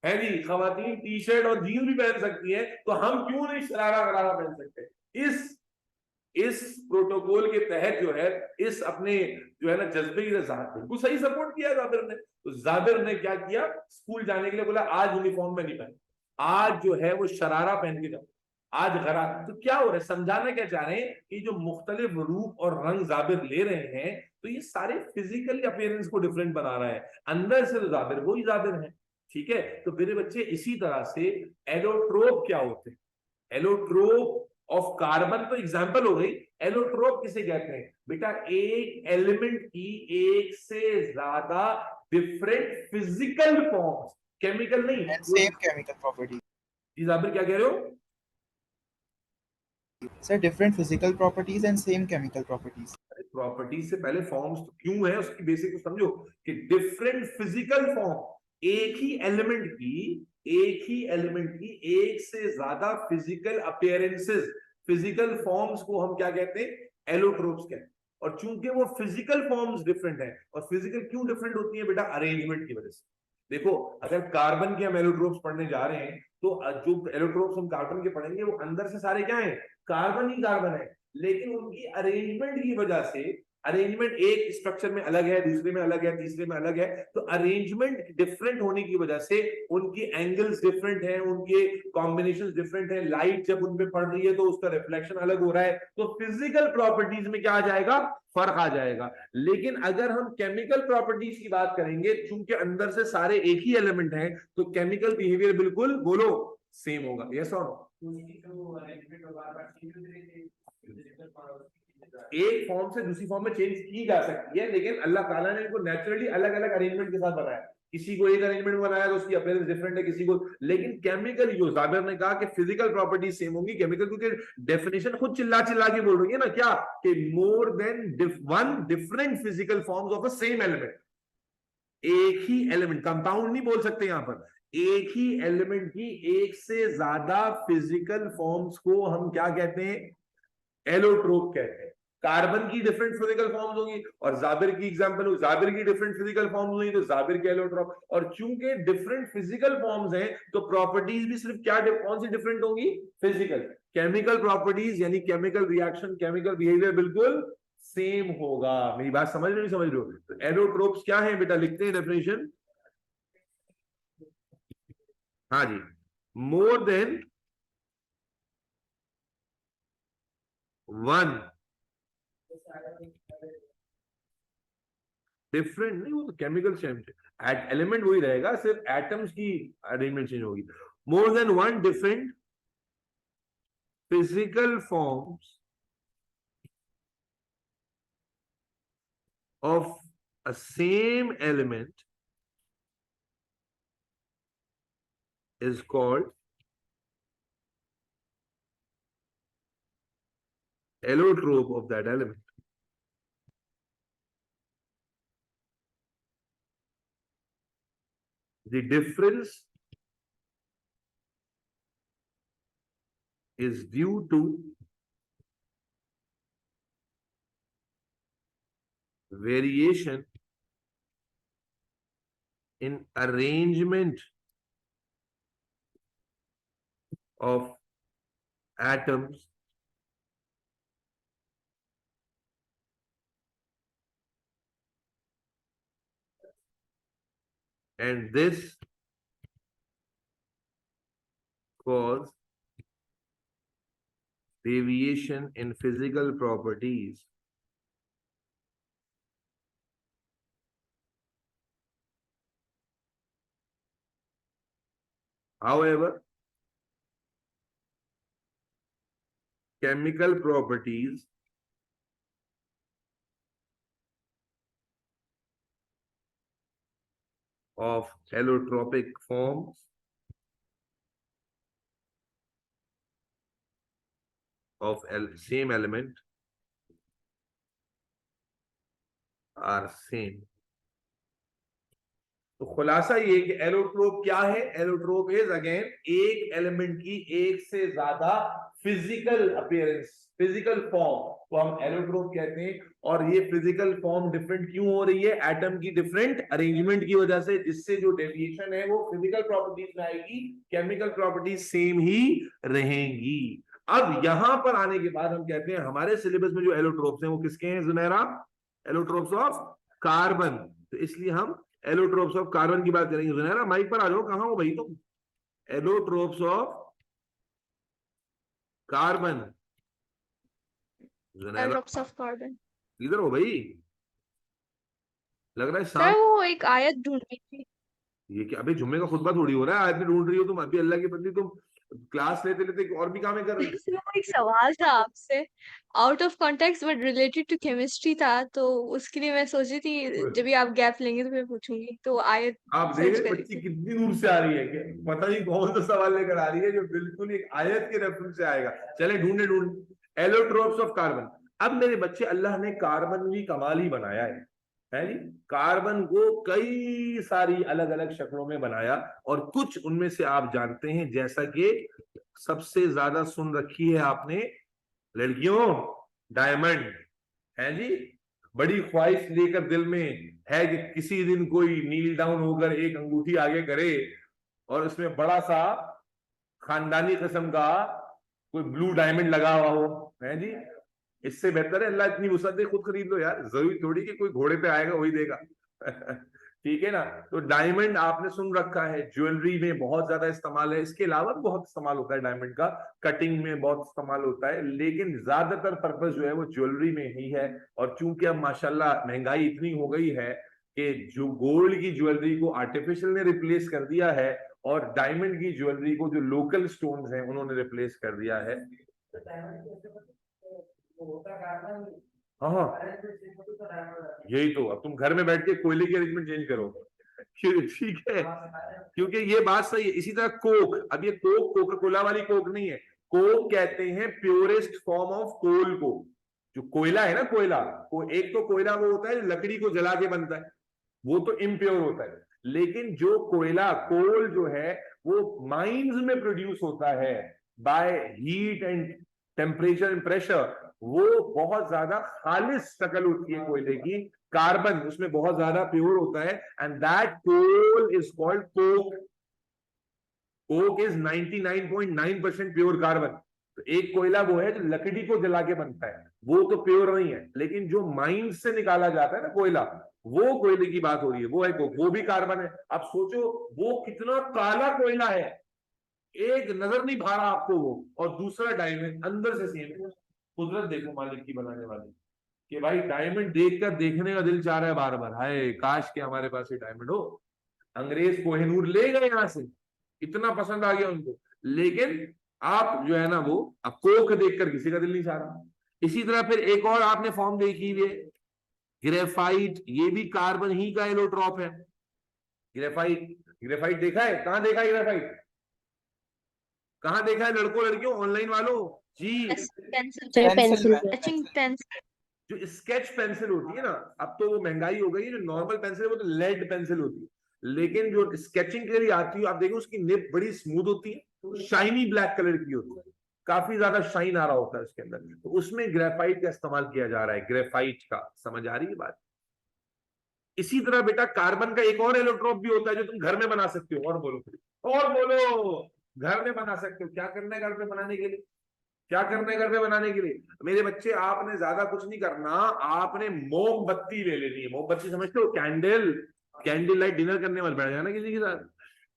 जी, खवातीन टी शर्ट और जीन्स भी पहन सकती है, तो हम क्यों नहीं शरारा गरारा पहन सकते। इस प्रोटोकॉल के तहत जो है, इस अपने जो है ना जज्बे की बिल्कुल सही सपोर्ट किया जाबिर ने। तो जाबिर ने क्या किया, स्कूल जाने के लिए बोला आज यूनिफॉर्म में नहीं पहन, आज जो है वो शरारा पहन के जाओ, आज गरा। तो क्या हो रहा है, समझाना क्या चाह रहे हैं कि जो मुख्तलिफ रूप और रंग जाबिर ले रहे हैं, तो ये सारे फिजिकली अपीयरेंस को डिफरेंट बना रहा है, अंदर से तो जाबिर वही जाबिर है। ठीक है, तो मेरे बच्चे इसी तरह से एलोट्रोप क्या होते हैं, एलोट्रोप ऑफ कार्बन तो एग्जांपल हो गई। एलोट्रोप किसे कहते हैं बेटा, एक एलिमेंट की एक से ज्यादा डिफरेंट फिजिकल फॉर्म्स, केमिकल नहीं, एंड सेम केमिकल प्रॉपर्टीज। जी जाबिर क्या कह रहे हो? Sir different physical properties and same chemical properties. Properties से पहले फॉर्म्स तो क्यों है उसकी बेसिक तो समझो, कि डिफरेंट फिजिकल फॉर्म, एक ही एलिमेंट की एक ही एलिमेंट की एक से ज्यादा फिजिकल अपीयरेंसेस, फिजिकल फॉर्म्स को हम क्या कहते हैं? एलोट्रोप्स कहते हैं। और चूंकि वो फिजिकल फॉर्म्स डिफरेंट है, और फिजिकल क्यों डिफरेंट होती है बेटा? अरेंजमेंट की वजह से। देखो, अगर कार्बन के हम एलोट्रोप्स पढ़ने जा रहे हैं, तो जो एलोट्रोप्स हम कार्बन के पढ़ेंगे वो अंदर से सारे क्या है? कार्बन ही कार्बन है, लेकिन उनकी अरेंजमेंट की वजह से, अरेंजमेंट एक स्ट्रक्चर में अलग है, दूसरे में अलग है, तीसरे में अलग है, तो अरेंजमेंट डिफरेंट होने की वजह से उनकी एंगल्स डिफरेंट हैं, उनके कॉम्बिनेशंस डिफरेंट हैं, लाइट जब उन पे पड़ रही है तो उसका रिफ्लेक्शन अलग हो रहा है, तो फिजिकल प्रॉपर्टीज में क्या आ जाएगा? फर्क आ जाएगा। लेकिन अगर हम केमिकल प्रॉपर्टीज की बात करेंगे, चूंकि अंदर से सारे एक ही एलिमेंट हैं, तो केमिकल बिहेवियर बिल्कुल बोलो सेम होगा। यस और नो? एक फॉर्म से दूसरी फॉर्म में चेंज की जा सकती है, लेकिन अल्लाह ताला ने इनको नेचुरली अलग अलग अरेंजमेंट के साथ बनाया। किसी को एक अरेंजमेंट बनाया तो उसकी अपीयरेंस डिफरेंट है, किसी को, लेकिन केमिकल, जो जाबिर ने कहा कि फिजिकल प्रॉपर्टीज सेम होंगी केमिकल, क्योंकि डेफिनेशन खुद चिल्ला चिल्ला के बोल रही है ना, क्या? कि more than one different physical forms of a same element. एक ही एलिमेंट, कंपाउंड नहीं बोल सकते यहां पर, एक ही एलिमेंट की एक से ज्यादा फिजिकल फॉर्म्स को हम क्या कहते हैं? एलोट्रोप कहते हैं। कार्बन की डिफरेंट फिजिकल फॉर्म्स होंगी, और जाबिर की एग्जांपल हो, जाबिर की डिफरेंट फिजिकल फॉर्म्स होंगी तो जाबिर के एलोट्रोप। और चूंकि डिफरेंट फिजिकल फॉर्म्स हैं, तो प्रॉपर्टीज भी सिर्फ क्या, कौन सी डिफरेंट होंगी? फिजिकल। केमिकल प्रॉपर्टीज यानी केमिकल रिएक्शन, केमिकल बिहेवियर बिल्कुल सेम होगा। मेरी बात समझ रहे हो, नहीं समझ रहे हो? तो एलोट्रोप्स क्या है बेटा? लिखते हैं डेफिनेशन। हाँ जी, मोर देन वन डिफरेंट, नहीं, वो तो केमिकल चेंज, एलिमेंट वही रहेगा, सिर्फ एटम्स की अरेंजमेंट चेंज होगी। More than one different physical forms of a same element is called allotrope of that element. The difference is due to variation in arrangement of atoms and this cause deviation in physical properties however chemical properties of allotropic forms of same element are same. तो खुलासा ये कि एलोट्रोप क्या है? एलोट्रोप इज अगेन एक एलिमेंट की एक से ज्यादा फिजिकल अपीयरेंस, फिजिकल फॉर्म को हम एलोट्रोप कहते हैं। और ये फिजिकल फॉर्म डिफरेंट क्यों हो रही है? एटम की डिफरेंट अरेंजमेंट की वजह से, जिससे जो डेविएशन है वो फिजिकल प्रॉपर्टीज में आएगी, केमिकल प्रॉपर्टीज सेम ही रहेंगी। अब यहां पर आने के बाद हम कहते हैं हमारे सिलेबस में जो एलोट्रोप्स हैं वो किसके हैं जुनैरा? Allotropes of carbon. तो इसलिए हम एलोट्रोप्स ऑफ कार्बन की बात करेंगे। जुनैरा माइक पर आ जाओ, कहां हो भाई तुम? Allotropes of carbon. Junaira allotropes of carbon. इधर हो भाई, लग रहा है सर शाम। वो एक आयत ढूंढ रही थी। ये क्या अभी जुम्मे का खुतबा थोड़ी हो रहा है, आयत में ढूंढ रही हो तुम? अभी अल्लाह की बंदी, तुम क्लास लेते लेते और भी काम कर रही हो। सर, वो एक सवाल था आपसे, out of context but related to chemistry था, तो उसके लिए मैं सोच रही थी जब भी आप गैप लेंगे तो मैं पूछूंगी, तो आयत आप देख सर्च रहे कर रही बच्ची थी। कितनी दूर से आ रही है, कि पता नहीं कौन सा सवाल लेकर आ रही है जो बिल्कुल एक आयत के रेफरेंस से आएगा। चले ढूंढे एलोट्रोप्स ऑफ कार्बन। अब मेरे बच्चे, अल्लाह ने कार्बन भी कमाल ही बनाया है है जी। कार्बन को कई सारी अलग अलग शक्लों में बनाया और कुछ उनमें से आप जानते हैं, जैसा कि सबसे ज्यादा सुन रखी है आपने लड़कियों, डायमंड, है जी। बड़ी ख्वाहिश लेकर दिल में है कि किसी दिन कोई नील डाउन होकर एक अंगूठी आगे करे और उसमें बड़ा सा खानदानी किस्म का कोई ब्लू डायमंड लगा हुआ हो, है जी। इससे बेहतर है अल्लाह इतनी वुसअत दे खुद खरीद लो यार, जरूरी थोड़ी कि कोई घोड़े पे आएगा वही देगा। ठीक है ना। तो डायमंड आपने सुन रखा है, ज्वेलरी में बहुत ज्यादा इस्तेमाल है, इसके अलावा भी बहुत इस्तेमाल होता है डायमंड का, कटिंग में बहुत इस्तेमाल होता है, लेकिन ज्यादातर पर्पस जो है वो ज्वेलरी में ही है। और चूंकि अब माशाल्लाह महंगाई इतनी हो गई है कि जो गोल्ड की ज्वेलरी को आर्टिफिशियल ने रिप्लेस कर दिया है और डायमंड की ज्वेलरी को जो लोकल स्टोन्स हैं उन्होंने रिप्लेस कर दिया है। हाँ यही तो, अब तुम घर में बैठ के कोयले की अरेंजमेंट चेंज करो। ठीक है, क्योंकि ये बात सही है। इसी तरह कोक, अब ये कोक कोका कोला वाली कोक नहीं है, कोक कहते हैं प्योरेस्ट फॉर्म ऑफ कोल को। जो कोयला है ना, कोयला को, एक तो कोयला वो होता है जो लकड़ी को जला के बनता है, वो तो इम्प्योर होता है, लेकिन जो कोयला कोल जो है वो माइंस में प्रोड्यूस होता है by heat and temperature and pressure, वो बहुत ज्यादा खालिश शक्ल होती है कोयले की। कार्बन उसमें बहुत ज्यादा प्योर होता है and that coal is called coke. Coke is 99.9% pure carbon. तो एक कोयला वो है जो लकड़ी को जला के बनता है, वो तो प्योर नहीं है, लेकिन जो माइन से निकाला जाता है ना कोयला, वो कोयले की बात हो रही है, वो है कोक, वो भी कार्बन है। अब सोचो वो कितना काला कोयला है, एक नजर नहीं भा रहा आपको वो, और दूसरा डायमंड अंदर से सेम है। कुदरत देखो मालिक की बनाने वाली, कि भाई डायमंड देखकर देखने का दिल चाह रहा है बार बार, हाय काश के हमारे पास ये डायमंड हो। अंग्रेज कोहिनूर ले गए यहां से, इतना पसंद आ गया उनको, लेकिन आप जो है ना वो अब कोक देखकर किसी का दिल नहीं चाह रहा। इसी तरह फिर एक और आपने फॉर्म देखी हुई है ग्रेफाइट, ये भी कार्बन ही का एलोट्रॉप है। ग्रेफाइट, ग्रेफाइट देखा है? कहां देखा है ग्रेफाइट? कहां देखा है लड़कों लड़कियों ऑनलाइन वालों? जी, पेंसिल, स्केचिंग पेंसिल। जो स्केच पेंसिल होती है ना, अब तो वो महंगाई हो गई है, जो नॉर्मल पेंसिल है वो तो लेड पेंसिल होती है, लेकिन जो स्केचिंग के लिए आती है आप देखो उसकी निब बड़ी स्मूथ होती है, शाइनी ब्लैक कलर की होती है, काफी ज्यादा शाइन आ रहा होता है उसके अंदर, तो उसमें ग्रेफाइट का इस्तेमाल किया जा रहा है, ग्रेफाइट का। समझ आ रही है बात? इसी तरह बेटा कार्बन का एक और एलोट्रोप भी होता है जो तुम घर में बना सकते हो। और बोलो, और बोलो, घर में बना सकते हो। क्या करना है घर में बनाने के लिए? क्या करना है घर में बनाने के लिए मेरे बच्चे? आपने ज्यादा कुछ नहीं करना, आपने मोमबत्ती ले लेनी है। मोमबत्ती समझते हो? कैंडल, कैंडल लाइट डिनर करने वाले बैठ जाना किसी के साथ,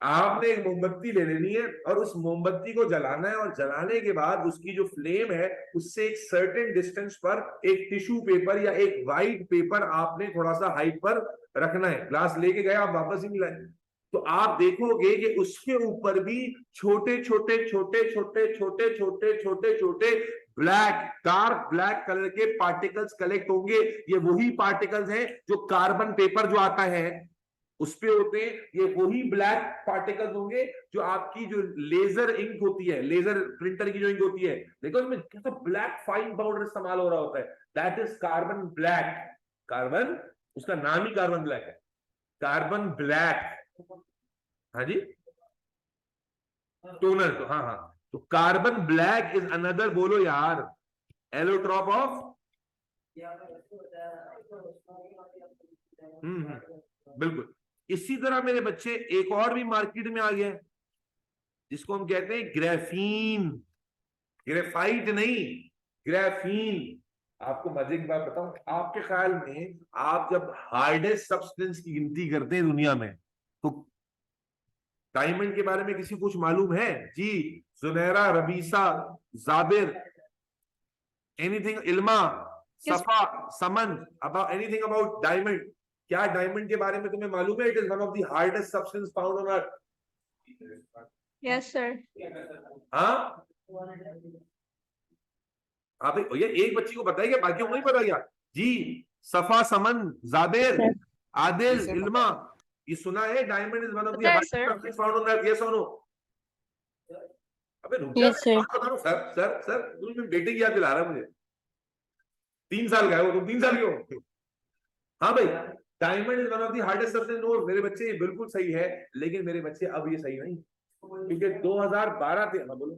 आपने एक मोमबत्ती ले लेनी है और उस मोमबत्ती को जलाना है, और जलाने के बाद उसकी जो फ्लेम है उससे एक सर्टेन डिस्टेंस पर एक टिश्यू पेपर या एक व्हाइट पेपर आपने थोड़ा सा हाइट पर रखना है। ग्लास लेके गए आप, वापस ही मिलाए, तो आप देखोगे कि उसके ऊपर भी छोटे छोटे छोटे छोटे छोटे छोटे छोटे छोटे ब्लैक, डार्क ब्लैक कलर के पार्टिकल्स कलेक्ट होंगे। ये वही पार्टिकल्स हैं जो कार्बन पेपर जो आता है उस पे होते हैं, ये वही ब्लैक पार्टिकल्स होंगे जो आपकी जो लेजर इंक होती है, लेजर प्रिंटर की जो इंक होती है, देखो उसमें कैसा ब्लैक फाइन पाउडर इस्तेमाल हो रहा होता है, that is carbon black. Carbon, उसका नाम ही कार्बन ब्लैक है, कार्बन ब्लैक। हाँ जी, टोनर, तो हाँ हाँ, तो कार्बन ब्लैक इज अनदर, बोलो यार, एलोट्रॉप ऑफ। बिल्कुल। इसी तरह मेरे बच्चे एक और भी मार्केट में आ गया है जिसको हम कहते हैं ग्रेफीन। ग्रेफाइट नहीं, ग्रेफीन। आपको मजे की बात बताऊं, आपके ख्याल में आप जब हार्डेस्ट सब्सटेंस की गिनती करते हैं दुनिया में, तो डायमंड के बारे में किसी को कुछ मालूम है? जी, जुनैरा, रबीसा, जाबिर, एनीथिंग? इल्मा, सफा, समन, अबाउट एनीथिंग अबाउट डायमंड? क्या डायमंड के बारे में तुम्हें मालूम है? It is one of the hardest substance found on earth. Yes sir. हाँ, आप ये एक बच्ची को पता है क्या? बाकी को नहीं पता क्या? जी, सफा, समन, जाबिर, आदिल, इल्मा, ये सुना है diamond is one of the hardest substance found on earth? Yes और नो? अबे रुक जा, सर सर सर, तुम बेटे की याद दिला रहा है मुझे। 3 साल का है वो, तुम 3 साल के हो? हाँ भाई, diamond is one of the hardest substance. No मेरे बच्चे ये बिल्कुल सही है, लेकिन मेरे बच्चे अब ये सही नहीं, क्योंकि 2012-13 बोलो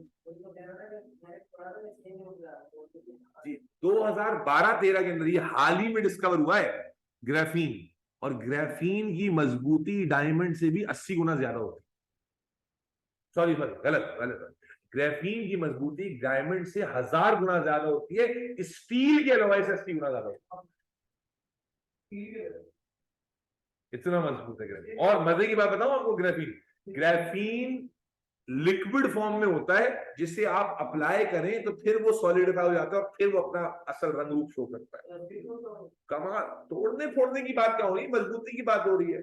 जी, 2012-13 के अंदर ये हाल ही में डिस्कवर हुआ है ग्राफीन, और ग्राफीन की मजबूती डायमंड से भी 80 गुना ज्यादा होती है। सॉरी गलत गलत, ग्राफीन की मजबूती डायमंड से 1000 गुना ज्यादा होती है, स्टील के अलॉय से 80 गुना ज्यादा होती है। इतना मजबूत है ग्राफीन। और मजे की बात बताऊं आपको, ग्राफीन लिक्विड फॉर्म में होता है, जिसे आप अप्लाई करें तो फिर वो सॉलिडिफाई हो जाता है और फिर वो अपना असल रंग रूप शो करता है। कमाल, तोड़ने फोड़ने की बात क्या हो रही है, मजबूती की बात हो रही है,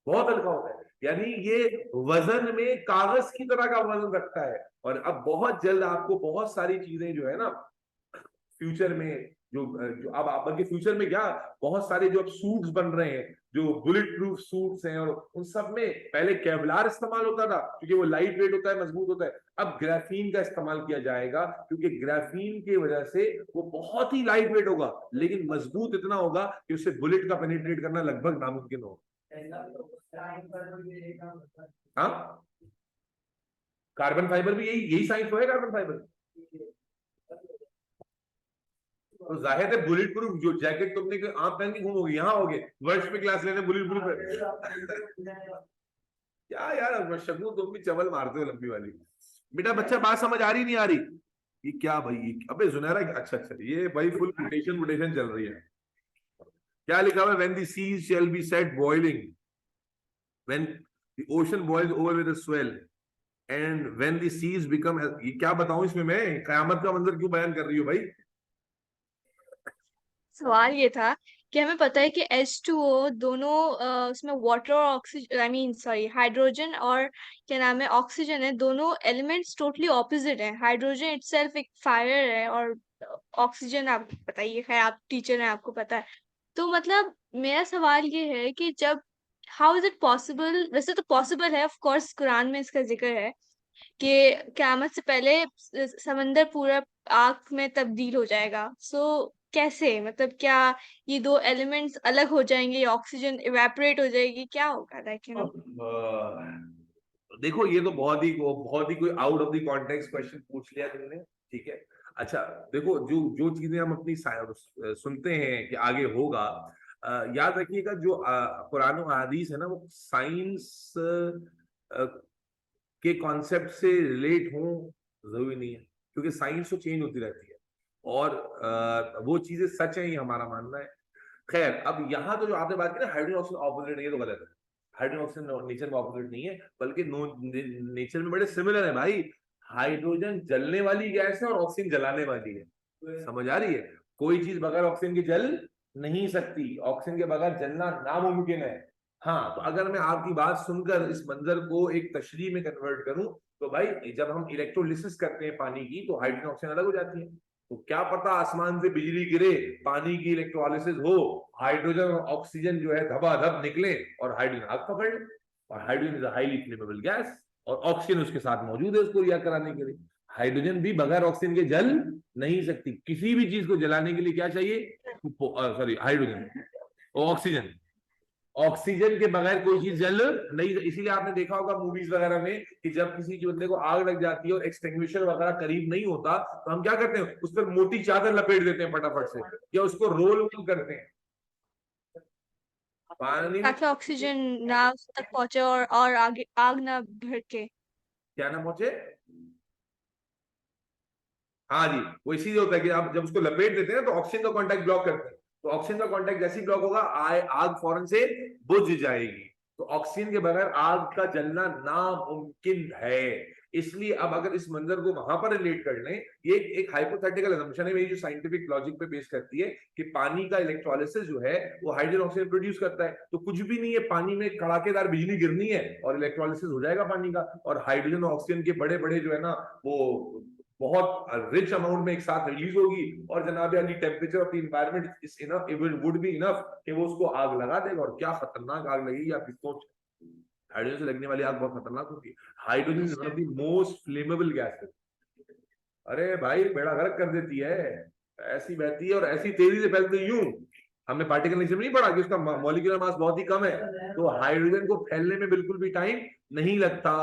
बहुत हल्का होता है। यानी ये वजन में कागज की तरह का वजन रखता है। और अब बहुत जल्द आपको बहुत सारी चीजें जो है ना फ्यूचर में, जो अब बल्कि फ्यूचर में क्या, बहुत सारे जो अब सूट्स बन रहे हैं, जो बुलेट प्रूफ सूट्स हैं, और उन सब में पहले केवलार इस्तेमाल होता था क्योंकि वो लाइट वेट होता है, मजबूत होता है। अब ग्राफीन का इस्तेमाल किया जाएगा, क्योंकि ग्राफीन की वजह से वो बहुत ही लाइट वेट होगा, लेकिन मजबूत इतना होगा कि उससे बुलेट का पेनिट्रेट करना लगभग नामुमकिन होगा। हाँ, कार्बन फाइबर भी यही साइंस है, कार्बन फाइबर। तो जाहिर है बुलेट प्रूफ जो जैकेट तुमने आप पहन के घूमोगे, यहाँ होगे वर्ष में क्लास लेने बुलेट प्रूफ क्या यार शगु, तुम भी चवल मारते हो लंबी वाली। बेटा बच्चा बात समझ आ रही नहीं आ रही? ये क्या भाई, अबे सुनहरा, अच्छा ये भाई फुल मुटेशन चल रही है। क्या लिखा हुआ है? When the seas shall be set boiling, when the ocean boils over with a swell, and when the seas become, ये क्या बताऊं इसमें मैं, कयामत का मंजर क्यों बयान कर रही हूँ भाई? सवाल ये था कि हमें पता है कि H2O दोनों उसमें वाटर और oxygen, I mean sorry hydrogen और क्या नाम है ऑक्सीजन है, दोनों एलिमेंट्स टोटली ऑपोजिट है। हाइड्रोजन इटसेल्फ एक फायर है और ऑक्सीजन आपको पता ही है, खैर आप टीचर हैं आपको पता है। तो मतलब मेरा सवाल ये है कि जब हाउ इज इट पॉसिबल, वैसे तो पॉसिबल है ऑफ कोर्स, कुरान में इसका जिक्र है कि क़यामत से पहले समंदर पूरा आग में तब्दील हो जाएगा। सो कैसे, मतलब क्या ये दो एलिमेंट्स अलग हो जाएंगे, ऑक्सीजन इवेपोरेट हो जाएगी, क्या होगा, लाइक देखो ये तो बहुत ही कोई out of the context question पूछ लिया तुमने, ठीक है। अच्छा देखो, जो जो चीजें हम अपनी सुनते हैं कि आगे होगा, याद रखिएगा जो कुरान और हदीस है ना, वो साइंस के कॉन्सेप्ट से रिलेट हो जरूरी नहीं है, क्योंकि साइंस तो चेंज होती रहती है, और वो चीजें सच है, ये हमारा मानना है। खैर, अब यहाँ तो जो आपने बात की ना हाइड्रोजन ऑक्सीजन ऑपोजिट है, ये तो गलत है। हाइड्रोजन ऑक्सीजन नेचर में ऑपोजिट नहीं है, बल्कि नेचर में बड़े सिमिलर है भाई। हाइड्रोजन जलने वाली गैस है और ऑक्सीजन जलाने वाली है। समझ आ रही है? कोई चीज बगैर ऑक्सीजन के जल नहीं सकती, ऑक्सीजन के बगैर जलना नामुमकिन है। हाँ, तो अगर मैं आपकी बात सुनकर इस मंजर को एक तशरीह में कन्वर्ट करूं, तो भाई जब हम इलेक्ट्रोलिसिस करते हैं पानी की, तो हाइड्रोजन ऑक्सीजन अलग हो जाती है। तो क्या पता आसमान से बिजली गिरे, पानी की इलेक्ट्रोलिसिस हो, हाइड्रोजन और ऑक्सीजन जो है धबाधब निकले और हाइड्रोजन आग पकड़ ले। और hydrogen is a highly flammable gas, और ऑक्सीजन उसके साथ मौजूद है उसको रिएक्ट कराने के लिए। हाइड्रोजन भी बगैर ऑक्सीजन के जल नहीं सकती। किसी भी चीज को जलाने के लिए क्या चाहिए? सॉरी हाइड्रोजन और ऑक्सीजन। ऑक्सीजन के बगैर कोई चीज जल नहीं। इसीलिए आपने देखा होगा मूवीज वगैरह में कि जब किसी बंदे को आग लग जाती है और एक्सटिंग्विशर वगैरह करीब नहीं होता, तो हम क्या करते हैं, उस पर मोटी चादर लपेट देते हैं फटाफट से, या उसको रोल वोल करते हैं पानी में, ताकि ऑक्सीजन ना उस तक पहुंचे और आगे आग ना भड़के। क्या ना पहुंचे। हाँ जी, वो इसीलिए होता है कि आप जब उसको लपेट देते हैं तो ऑक्सीजन का कांटेक्ट ब्लॉक करते हैं, तो ऑक्सीजन का कांटेक्ट जैसे ही ब्लॉक होगा आग फौरन से बुझ जाएगी। तो ऑक्सीजन के बगैर आग का जलना नामुमकिन है। इसलिए अब अगर इस मंजर को वहां पर रिलेट कर लें, ये एक हाइपोथेटिकल असम्पशन है मेरी, जो साइंटिफिक लॉजिक पे बेस करती है कि पानी का इलेक्ट्रोलिसिस जो है वो हाइड्रोजन ऑक्सीजन प्रोड्यूस करता है। तो कुछ भी नहीं है, पानी में कड़ाकेदार बिजली गिरनी है और इलेक्ट्रोलिसिस हो जाएगा पानी का, और हाइड्रोजन और ऑक्सीजन के बड़े बड़े जो है ना वो बहुत रिच अमाउंट में एक साथ रिलीज होगी, और जनाब Ali temperature of the environment is enough, it would be enough कि वो उसको आग लगा देगा। और क्या खतरनाक आग लगेगी, आप सोच, हाइड्रोजन से लगने वाली आग बहुत खतरनाक होती है। Hydrogen is one of the most flammable gases. अरे भाई बेड़ा गर्क कर देती है, ऐसी बहती है और ऐसी तेजी से फैलती यूं, हमने पार्टिकल नेचर में नहीं पढ़ा कि उसका मॉलिक्यूलर मास बहुत ही कम है, तो हाइड्रोजन को फैलने में बिल्कुल भी टाइम नहीं लगता।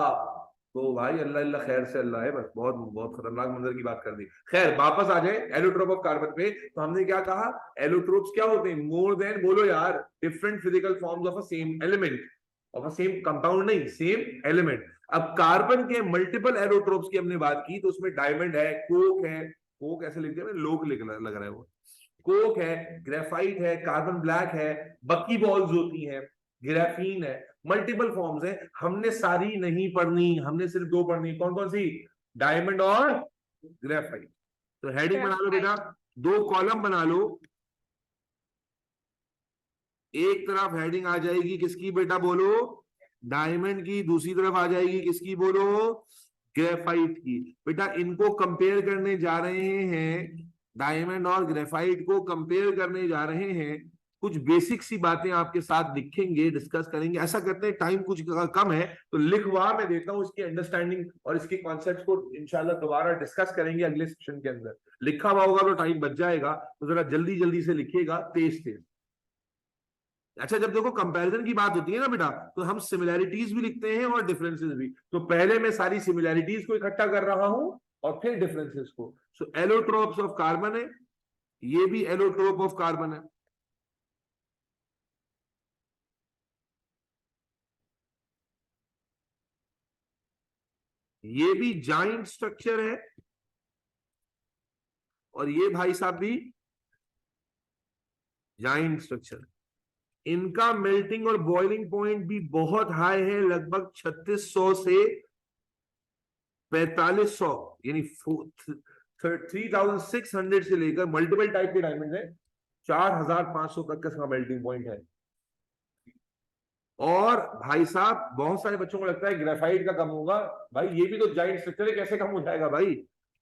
तो भाई अल्लाह अल्लाह खैर से अल्लाह है, बस बहुत बहुत खतरनाक मंजर की बात कर दी। खैर वापस आ जाए एलोट्रोप ऑफ कार्बन पे, तो हमने क्या कहा, एलोट्रोप्स क्या होते हैं, मोर देन, बोलो यार, different physical forms of a same element, of a same compound नहीं, सेम एलिमेंट। अब कार्बन के मल्टीपल एलोट्रोप्स की हमने बात की, तो उसमें डायमंड है, कोक है, कोक ऐसे लिखते हैं, लोक लग रहा है वो, कोक है, ग्रेफाइट है, कार्बन ब्लैक है, बकी बॉल्स होती हैं, ग्राफीन है, मल्टीपल फॉर्म्स है। हमने सारी नहीं पढ़नी, हमने सिर्फ दो पढ़नी। कौन कौन सी, डायमंड और ग्रेफाइट। तो हेडिंग बना लो बेटा, दो कॉलम बना लो, एक तरफ हेडिंग आ जाएगी किसकी बेटा, बोलो, डायमंड की, दूसरी तरफ आ जाएगी किसकी, बोलो, ग्रेफाइट की। बेटा इनको कंपेयर करने जा रहे हैं, डायमंड और ग्रेफाइट को कंपेयर करने जा रहे हैं। कुछ बेसिक सी बातें आपके साथ लिखेंगे, डिस्कस करेंगे। ऐसा करते हैं, टाइम कुछ कम है तो लिखवा मैं देता हूं, इसकी अंडरस्टैंडिंग और इसके कॉन्सेप्ट्स को इंशाल्लाह दोबारा डिस्कस करेंगे अगले सेशन के अंदर। लिखा हुआ होगा तो टाइम बच जाएगा, तो जरा जल्दी जल्दी से लिखिएगा, तेज तेज। अच्छा, जब देखो कंपैरिजन की बात होती है ना बेटा, तो हम सिमिलैरिटीज भी लिखते हैं और डिफरेंसेस भी। तो पहले मैं सारी सिमिलैरिटीज को इकट्ठा कर रहा हूं और फिर डिफरेंसेस को। सो एलोट्रोप्स ऑफ कार्बन है, ये भी एलोट्रोप ऑफ कार्बन है। ये भी जॉइंट स्ट्रक्चर है, और ये भाई साहब भी जॉइंट स्ट्रक्चर। इनका मेल्टिंग और बॉइलिंग पॉइंट भी बहुत हाई है, लगभग 3600 से 4500, यानी 3600 से लेकर, मल्टीपल टाइप के डायमंड है, 4500 तक का इसका मेल्टिंग पॉइंट है। और भाई साहब बहुत सारे बच्चों को लगता है ग्रेफाइट का कम होगा, भाई ये भी तो जाइंट स्ट्रक्चर है, कैसे कम हो जाएगा भाई।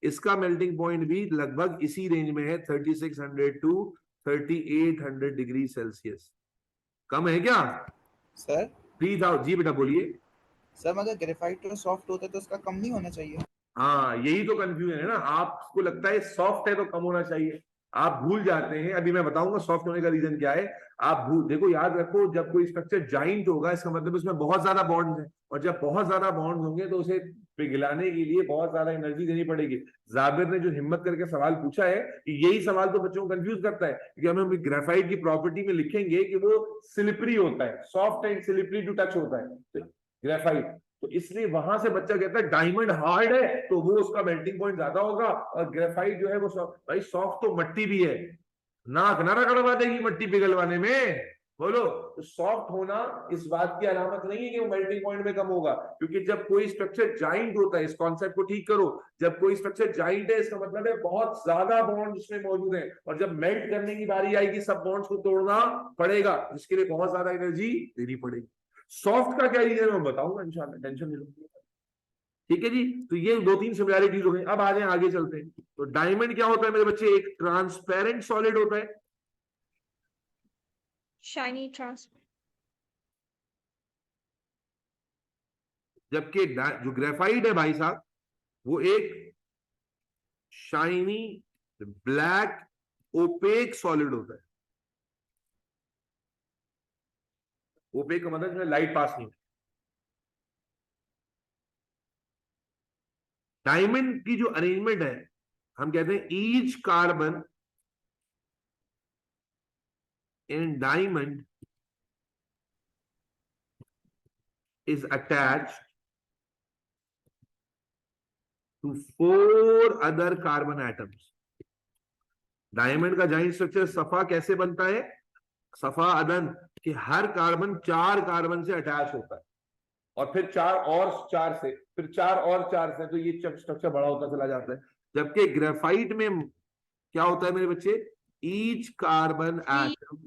इसका मेल्टिंग पॉइंट भी लगभग इसी रेंज में है, 3600 टू 3800 डिग्री सेल्सियस। कम है क्या सर? 3000? जी बेटा बोलिए। सर मगर ग्रेफाइट तो सॉफ्ट होता है तो उसका कम नहीं होना चाहिए? हाँ, यही तो कंफ्यूजन है ना, आपको लगता है सॉफ्ट है तो कम होना चाहिए, आप भूल जाते हैं। अभी मैं बताऊंगा सॉफ्ट होने का रीजन क्या है। आप भूल, देखो याद रखो, जब कोई स्ट्रक्चर जाइंट होगा इसका मतलब उसमें बहुत ज्यादा बॉन्ड्स हैं, और जब बहुत ज्यादा बॉन्ड्स होंगे तो उसे पिघलाने के लिए बहुत ज्यादा एनर्जी देनी पड़ेगी। जाबिर ने जो हिम्मत करके सवाल पूछा है, यही सवाल तो बच्चों को कंफ्यूज करता है, कि हम ग्रेफाइट की प्रॉपर्टी में लिखेंगे कि वो स्लिपरी होता है, soft and slippery to touch होता है ग्रेफाइट, तो इसलिए वहां से बच्चा कहता है डायमंड हार्ड है तो वो उसका मेल्टिंग पॉइंट ज्यादा होगा, और ग्रेफाइट जो है वो भाई सॉफ्ट तो मट्टी भी है, नाक ना रगड़वा देगी मट्टी पिघलवाने में, बोलो। तो सॉफ्ट होना इस बात की अलामत नहीं है कि वो मेल्टिंग पॉइंट में कम होगा, क्योंकि जब कोई स्ट्रक्चर जाइंट होता है, इस कॉन्सेप्ट को ठीक करो, जब कोई स्ट्रक्चर जाइंट है इसका मतलब है बहुत ज्यादा बॉन्ड उसमें मौजूद है, और जब मेल्ट करने की बारी आएगी सब बॉन्ड्स को तोड़ना पड़ेगा, जिसके लिए बहुत ज्यादा एनर्जी देनी पड़ेगी। सॉफ्ट का क्या रीजन है मैं बताऊंगा इंशाल्लाह, टेंशन नहीं लो। ठीक है जी, तो ये दो तीन सिमिलैरिटीज हो गई। अब आ जाए आगे चलते हैं। तो डायमंड क्या होता है मेरे बच्चे, एक ट्रांसपेरेंट सॉलिड होता है, शाइनी ट्रांसपेरेंट। जबकि जो ग्रेफाइट है भाई साहब वो एक शाइनी ब्लैक ओपेक सॉलिड होता है। ओपेक का मतलब इसमें लाइट पास नहीं। डायमंड की जो अरेंजमेंट है, हम कहते हैं each carbon in diamond is attached to 4 other carbon atoms. Diamond का जाइंट स्ट्रक्चर सफा कैसे बनता है, सफा अदन, कि हर कार्बन 4 कार्बन से अटैच होता है, और फिर 4 और 4 से, फिर 4 और 4 से, तो ये स्ट्रक्चर बड़ा होता चला जाता है। जबकि ग्रेफाइट में क्या होता है मेरे बच्चे, each carbon atom,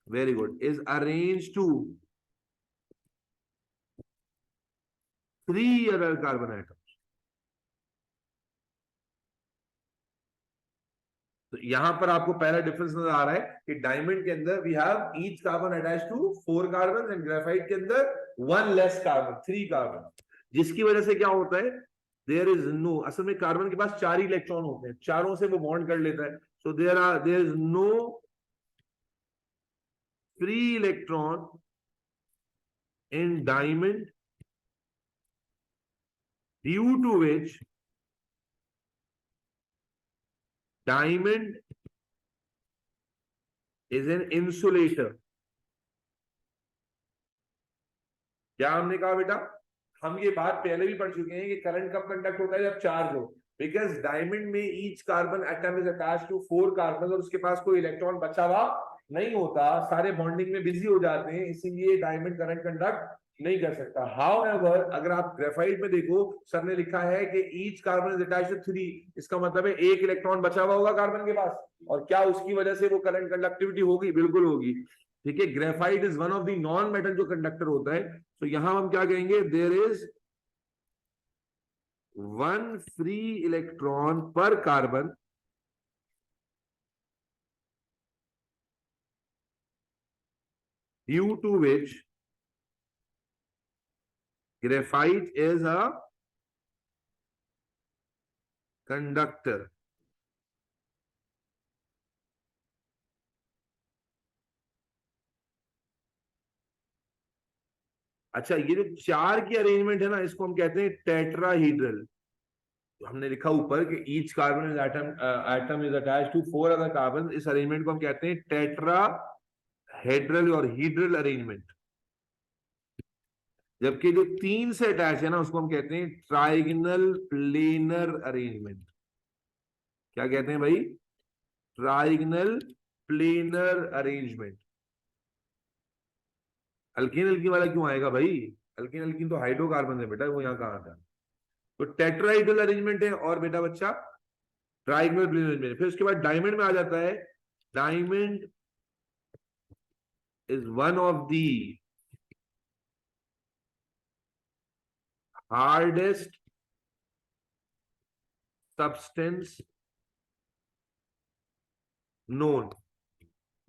very good, is arrange to 3 other carbon atoms. तो यहां पर आपको पहला डिफरेंस नजर आ रहा है कि डायमंड के अंदर we have each carbon attach to 4 carbon, and graphite के अंदर 1 लेस कार्बन, 3 कार्बन, जिसकी वजह से क्या होता है, देयर इज नो, असल में कार्बन के पास 4 इलेक्ट्रॉन होते हैं, चारों से वो बॉन्ड कर लेता है, so there is no free electron in diamond due to which diamond is an insulator. क्या हमने कहा बेटा? हम ये बात पहले भी पढ़ चुके हैं कि करंट कब कंडक्ट होता है, जब चार्ज हो, बिकॉज डायमंड में each carbon atom is attached to 4 carbon और उसके पास कोई इलेक्ट्रॉन बचा हुआ नहीं होता, सारे बॉन्डिंग में बिजी हो जाते हैं, इसीलिए डायमंड करंट कंडक्ट नहीं कर सकता. हाउएवर अगर आप ग्रेफाइट में देखो, सर ने लिखा है कि each carbon is attached to 3, इसका मतलब है एक इलेक्ट्रॉन बचा हुआ होगा कार्बन के पास, और क्या उसकी वजह से वो करंट कंडक्टिविटी होगी? बिल्कुल होगी. ठीक है, graphite is one of the non metal जो कंडक्टर होता है. तो यहां हम क्या कहेंगे? देयर इज 1 फ्री इलेक्ट्रॉन पर carbon due to which graphite is a conductor. अच्छा, ये जो 4 की अरेंजमेंट है ना, इसको हम कहते हैं टेट्राहीड्रल. हमने लिखा ऊपर कि each carbon is atom is attached to 4 other carbon. इस अरेंजमेंट को हम कहते हैं टेट्राहेड्रल और हीड्रल अरेंजमेंट. जबकि जो 3 से अटैच है ना, उसको हम कहते हैं ट्राइगोनल प्लेनर अरेंजमेंट. क्या कहते हैं भाई? Trigonal planar arrangement. Alkyne alkyne वाला क्यों आएगा भाई? अल्कीन अल्कीन तो हाइड्रोकार्बन है बेटा, वो यहाँ कहाँ था? तो टेट्राहीड्रल अरेंजमेंट है, और बेटा बच्चा ट्राइगोनल प्लेनर अरेंजमेंट. फिर उसके बाद डायमंड में आ जाता है. Diamond is one of the hardest substance known.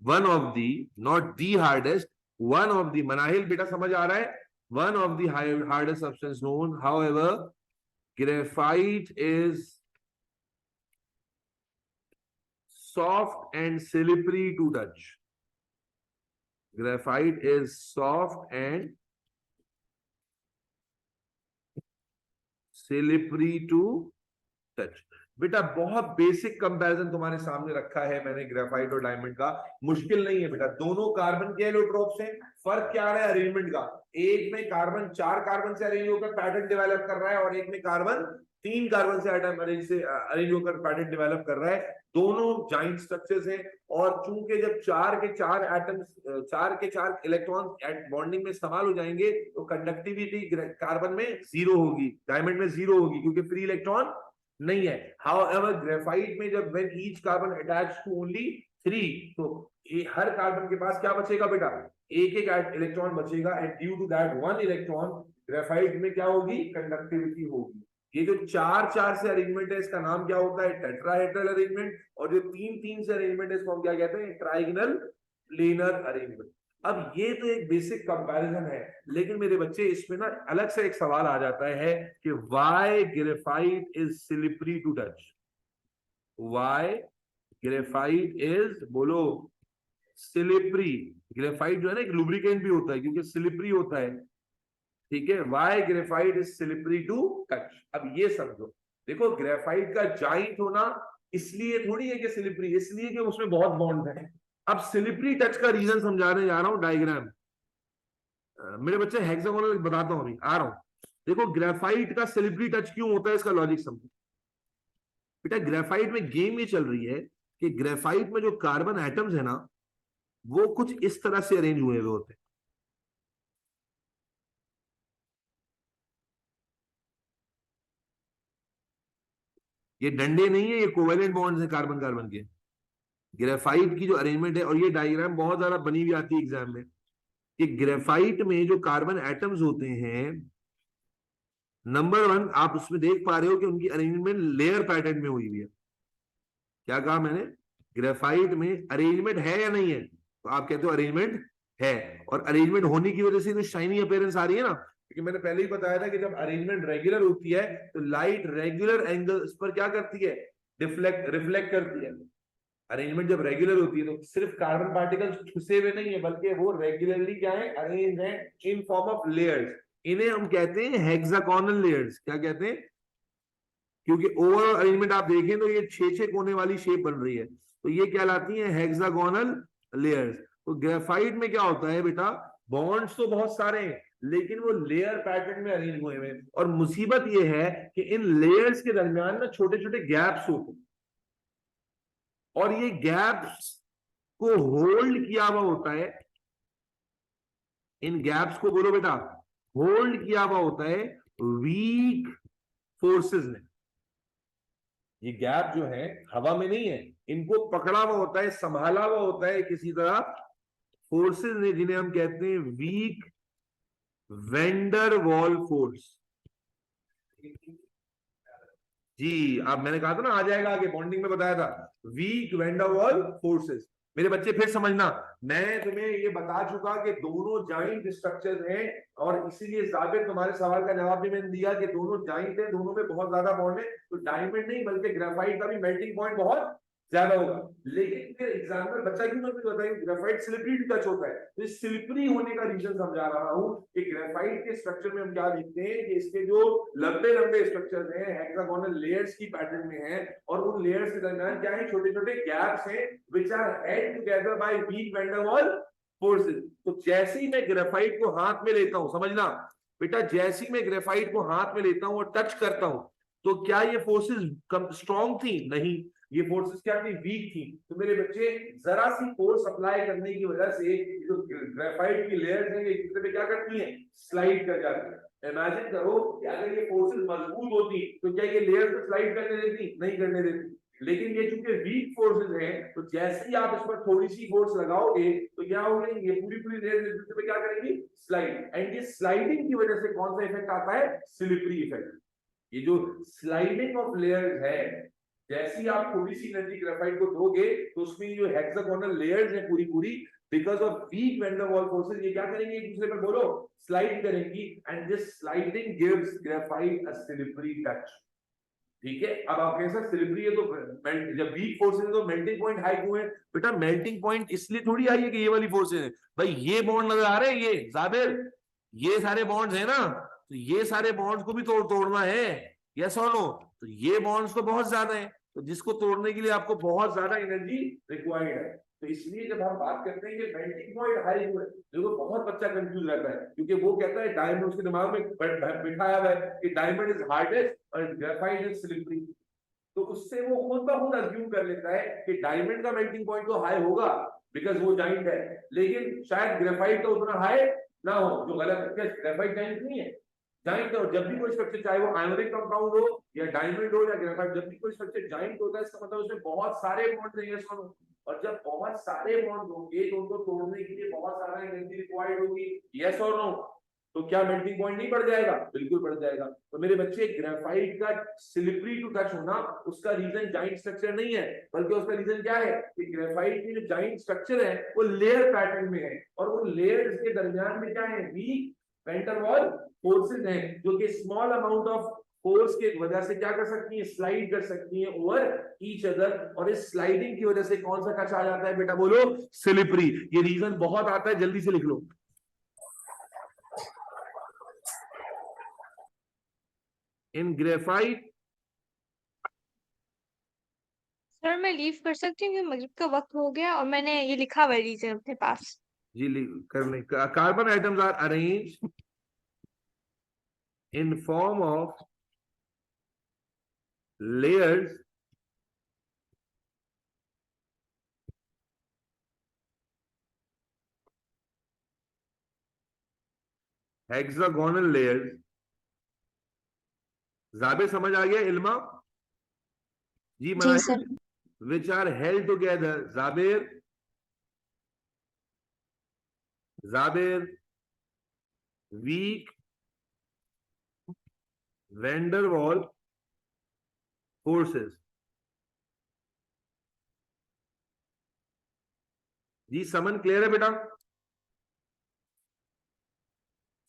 One of the, not the hardest, one of the. Manahil बेटा समझ आ रहा है? One of the hardest substance known. However, graphite is soft and slippery to touch. Graphite is soft and slippery to touch. बेटा बहुत बेसिक कंपैरिजन तुम्हारे सामने रखा है मैंने ग्रेफाइट और डायमंड का. मुश्किल नहीं है बेटा, दोनों कार्बन के एलोट्रोप्स हैं. फर्क क्या है अरेंजमेंट का? एक में कार्बन 4 कार्बन से अरेंज होकर पैटर्न डेवलप कर रहा है, और एक में कार्बन 3 कार्बन से अरेंज होकर पैटर्न डेवलप कर रहा है. दोनों जॉइंट स्ट्रक्चर्स हैं, और चूंकि जब 4 के 4 एटम्स, 4 के 4 इलेक्ट्रॉन बॉन्डिंग में इस्तेमाल हो जाएंगे, तो कंडक्टिविटी कार्बन में 0 होगी, डायमंड में 0 होगी, क्योंकि फ्री इलेक्ट्रॉन नहीं है. हाउएवर ग्रेफाइट में जब when each carbon attached to only 3, तो हर कार्बन के पास क्या बचेगा बेटा? एक इलेक्ट्रॉन बचेगा, and due to that 1 electron graphite में क्या होगी? कंडक्टिविटी होगी. ये जो 4-4 से अरेंजमेंट है, इसका नाम क्या होता है? Tetrahedral arrangement. और जो 3-3 से अरेंजमेंट है, इसको हम क्या कहते हैं? Trigonal planar arrangement. अब ये तो एक बेसिक कंपैरिजन है, लेकिन मेरे बच्चे इसमें ना अलग से एक सवाल आ जाता है कि why graphite is slippery to touch. Why graphite is, बोलो, स्लिपरी. ग्रेफाइट जो है ना, एक लुब्रिकेंट भी होता है, क्योंकि स्लिपरी होता है. ठीक है, why graphite is slippery to touch. अब ये समझो, देखो ग्रेफाइट का जॉइंट होना इसलिए थोड़ी है कि स्लिपरी, इसलिए कि उसमें बहुत बॉन्ड है. अब स्लिपरी टच का रीजन समझाने जा रहा हूं. डायग्राम मेरे बच्चे हेक्सागोनल बताता हूं, अभी आ रहा हूं. देखो ग्रेफाइट का स्लिपरी टच क्यों होता है, इसका लॉजिक समझो बेटा. ग्रेफाइट में गेम ये चल रही है कि ग्रेफाइट में जो कार्बन एटम्स है ना, वो कुछ इस तरह से अरेंज हुए हुए होते हैं. ये डंडे नहीं है, ये कोवेलेंट बॉन्ड्स है कार्बन कार्बन के. ग्रेफाइट की जो अरेंजमेंट है, और ये डायग्राम बहुत ज्यादा बनी हुई आती है एग्जाम में, कि ग्रेफाइट में जो कार्बन एटम्स होते हैं, नंबर 1 आप उसमें देख पा रहे हो कि उनकी अरेंजमेंट लेयर पैटर्न में हुई हुई है. क्या कहा मैंने? ग्रेफाइट में अरेंजमेंट है या नहीं है? तो आप कहते हो अरेंजमेंट है, और अरेंजमेंट होने की वजह से तो शाइनी अपीयरेंस आ रही है ना, क्योंकि मैंने पहले ही बताया था कि जब अरेंजमेंट रेगुलर होती है, तो लाइट रेगुलर एंगल्स पर क्या करती है? रिफ्लेक्ट करती है. अरेंजमेंट जब रेगुलर होती है तो सिर्फ कार्बन पार्टिकल्स ठुसे हुए नहीं है, बल्कि वो रेगुलरली क्या है, अरेंज है इन फॉर्म ऑफ लेयर्स। इन्हें हम कहते हैं हेक्सागोनल लेयर्स। क्या कहते हैं? क्योंकि ओवरऑल अरेंजमेंट आप देखें तो ये 6 कोने वाली शेप बन रही है, तो ये कहलाती है हेक्सागोनल लेयर्स। तो ग्रेफाइट में क्या होता है बेटा, बॉन्ड्स तो बहुत सारे हैं लेकिन वो लेयर पैटर्न में अरेंज हुए हैं। और मुसीबत ये है कि इन लेयर्स के दरमियान ना छोटे छोटे गैप्स होते हैं, और ये गैप्स को होल्ड किया हुआ होता है। इन गैप्स को बोलो बेटा, होल्ड किया हुआ होता है वीक फोर्सेस ने। ये गैप जो है हवा में नहीं है, इनको पकड़ा हुआ होता है, संभाला हुआ होता है किसी तरह फोर्सेस ने, जिन्हें हम कहते हैं वीक वेंडर वॉल फोर्स। जी, अब मैंने कहा था ना आ जाएगा आगे, बॉन्डिंग में बताया था, वीक वेंडर वॉल फोर्सेस। मेरे बच्चे फिर समझना, मैं तुम्हें ये बता चुका कि दोनों जॉइंट स्ट्रक्चर्स हैं, और इसीलिए जाबिर तुम्हारे सवाल का जवाब भी मैंने दिया कि दोनों जॉइंट है, दोनों में बहुत ज्यादा बॉन्ड है। तो डायमंड नहीं बल्कि ग्रेफाइट का भी मेल्टिंग पॉइंट बहुत ज्यादा होगा। लेकिन फिर एग्जाम्पल बच्चा क्यों नहीं बताया ग्रेफाइट स्लिपरी टच होता है, तो इस स्लिपरी होने का रीजन समझा रहा हूं कि ग्रेफाइट के स्ट्रक्चर में हम क्या लिखते हैं कि इसके जो लंबे लंबे स्ट्रक्चर्स हैं हेक्सागोनल लेयर्स की पैटर्न में हैं, और उन लेयर्स के दरमियान क्या है, छोटे छोटे गैप्स हैं which are held together by weak van der Waal forces. तो जैसे ही मैं ग्रेफाइट को हाथ में लेता हूं, समझना बेटा, जैसे ही मैं ग्रेफाइट को हाथ में लेता हूं और टच करता हूं, तो क्या ये फोर्सेस स्ट्रॉन्ग थी? नहीं, ये फोर्सेस क्या थी, वीक थी। तो मेरे बच्चे जरा सी फोर्स अप्लाई करने की वजह से जो ग्रेफाइट की लेयर्स हैं एक दूसरे पे क्या करती हैं, स्लाइड कर जाती है। इमेजिन करो कि अगर ये फोर्सेस मजबूत होती तो क्या ये लेयर्स को स्लाइड करने देती? नहीं करने देती। लेकिन ये चूंकि वीक फोर्सेस हैं, तो जैसे ही आप इस पर थोड़ी सी फोर्स लगाओगे तो क्या होगा, ये पूरी पूरी लेयर्स एक दूसरे पे क्या करेंगी, स्लाइड। एंड ये स्लाइडिंग की वजह से कौन सा इफेक्ट आता है, स्लिपरी इफेक्ट। ये जो स्लाइडिंग ऑफ लेयर्स है, जैसे ही आप थोड़ी सी एनर्जी ग्रेफाइट को दोगे तो उसमें जो हेक्सागोनल लेयर्स है पूरी पूरी, because of week van der Waal forces, ये क्या करेंगे, एक दूसरे पर बोलो स्लाइड करेंगी, and this sliding gives graphite a slippery touch. ठीक है, अब आप कैसा स्लिपरी है तो जब वीक फोर्सेस है तो मेल्टिंग पॉइंट हाई क्यों है बेटा? मेल्टिंग पॉइंट इसलिए थोड़ी आई है कि ये वाली फोर्सेस है भाई, ये बॉन्ड नजर आ रहे हैं, ये जाबिर, ये सारे बॉन्ड्स है ना, तो ये सारे बॉन्ड्स को भी तोड़ना है, यस और नो? तो ये बॉन्ड्स तो बहुत ज्यादा है, तो जिसको तोड़ने के लिए आपको बहुत ज्यादा एनर्जी रिक्वायर्ड है। तो इसलिए जब हम बात करते हैं कि मेल्टिंग पॉइंट हाई हुआ है, देखो बहुत बच्चा कंफ्यूज रहता है, क्योंकि वो कहता है डायमंड, उसके दिमाग में बिठाया हुआ है कि डायमंड इज हार्डेस्ट और ग्रेफाइट इज स्लिपरी। तो उससे वो खुद ब खुद अज्यूम कर लेता है कि डायमंड का मेल्टिंग पॉइंट तो हाई होगा बिकॉज वो जाइंट है, लेकिन शायद ग्रेफाइट का उतना हाई ना हो, जो गलत है। ग्रेफाइट जाइंट नहीं है, जाइंट। और जब भी कोई स्ट्रक्चर, चाहे वो आयोनिक कंपाउंड हो या डायमंड हो या ग्रेफाइट, जब भी कोई स्ट्रक्चर जाइंट होता है इसका मतलब उसमें बहुत सारे बॉन्ड हैं, सुनो। और जब बहुत सारे बॉन्ड होंगे तो उनको तोड़ने के लिए बहुत सारा एनर्जी रिक्वायर्ड होगी, यस और नो? तो क्या मेल्टिंग पॉइंट नहीं बढ़ जाएगा? बिल्कुल बढ़ जाएगा। तो मेरे बच्चे, ग्रेफाइट का स्लिपरी टू टच होना उसका रीजन जाइंट स्ट्रक्चर नहीं है, बल्कि उसका रीजन क्या है कि ग्रेफाइट की जो जाइंट स्ट्रक्चर है वो लेयर पैटर्न में है, और वो लेयर्स के दरमियान में क्या है, week van der Waal forces हैं, जो कि स्मॉल अमाउंट ऑफ फोर्स के वजह से क्या कर सकती है, स्लाइड कर सकती है ओवर ईच अदर। और इस स्लाइडिंग की वजह से कौन सा टच आ जाता है बेटा, बोलो स्लिपरी। ये रीजन बहुत आता है, जल्दी से लिख लो। इन ग्रेफाइट, सर मैं लीव कर सकती हूँ क्योंकि मगरिब का वक्त हो गया और मैंने ये लिखा हुआ है रीजन अपने पास। जी कर ले। Carbon items are arrange in form of layers hexagonal layers। जाबे समझ आ गया? इल्मा जी जी मनाही, sir. which are held together, Jabir, Jabir, weak van der Waal forces। जी समन क्लियर है बेटा?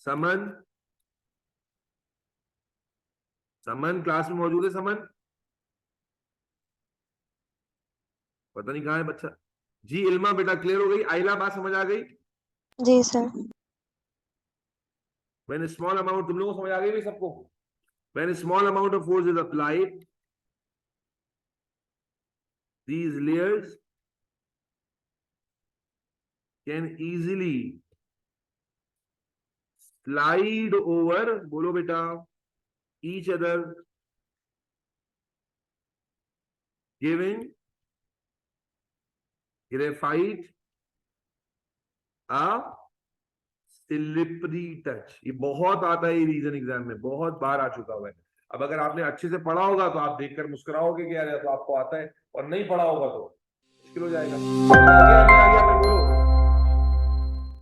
समन, समन क्लास में मौजूद है? समन पता नहीं कहाँ है बच्चा। जी इल्मा बेटा क्लियर हो गई? आइला बात समझ आ गई? जी sir. When a small amount, तुम लोगों को समझ आ गई भी सबको? When a small amount of force is applied, these layers can easily slide over, बोलो बेटा, each other, giving graphite a slippery touch। ये बहुत आता है, ये रीजन एग्जाम में बहुत बार आ चुका हुआ है। अब अगर आपने अच्छे से पढ़ा होगा तो आप देखकर मुस्कुराओगे कि यार तो आपको आता है, और नहीं पढ़ा होगा तो मुश्किल हो जाएगा। आ गया, बोलो।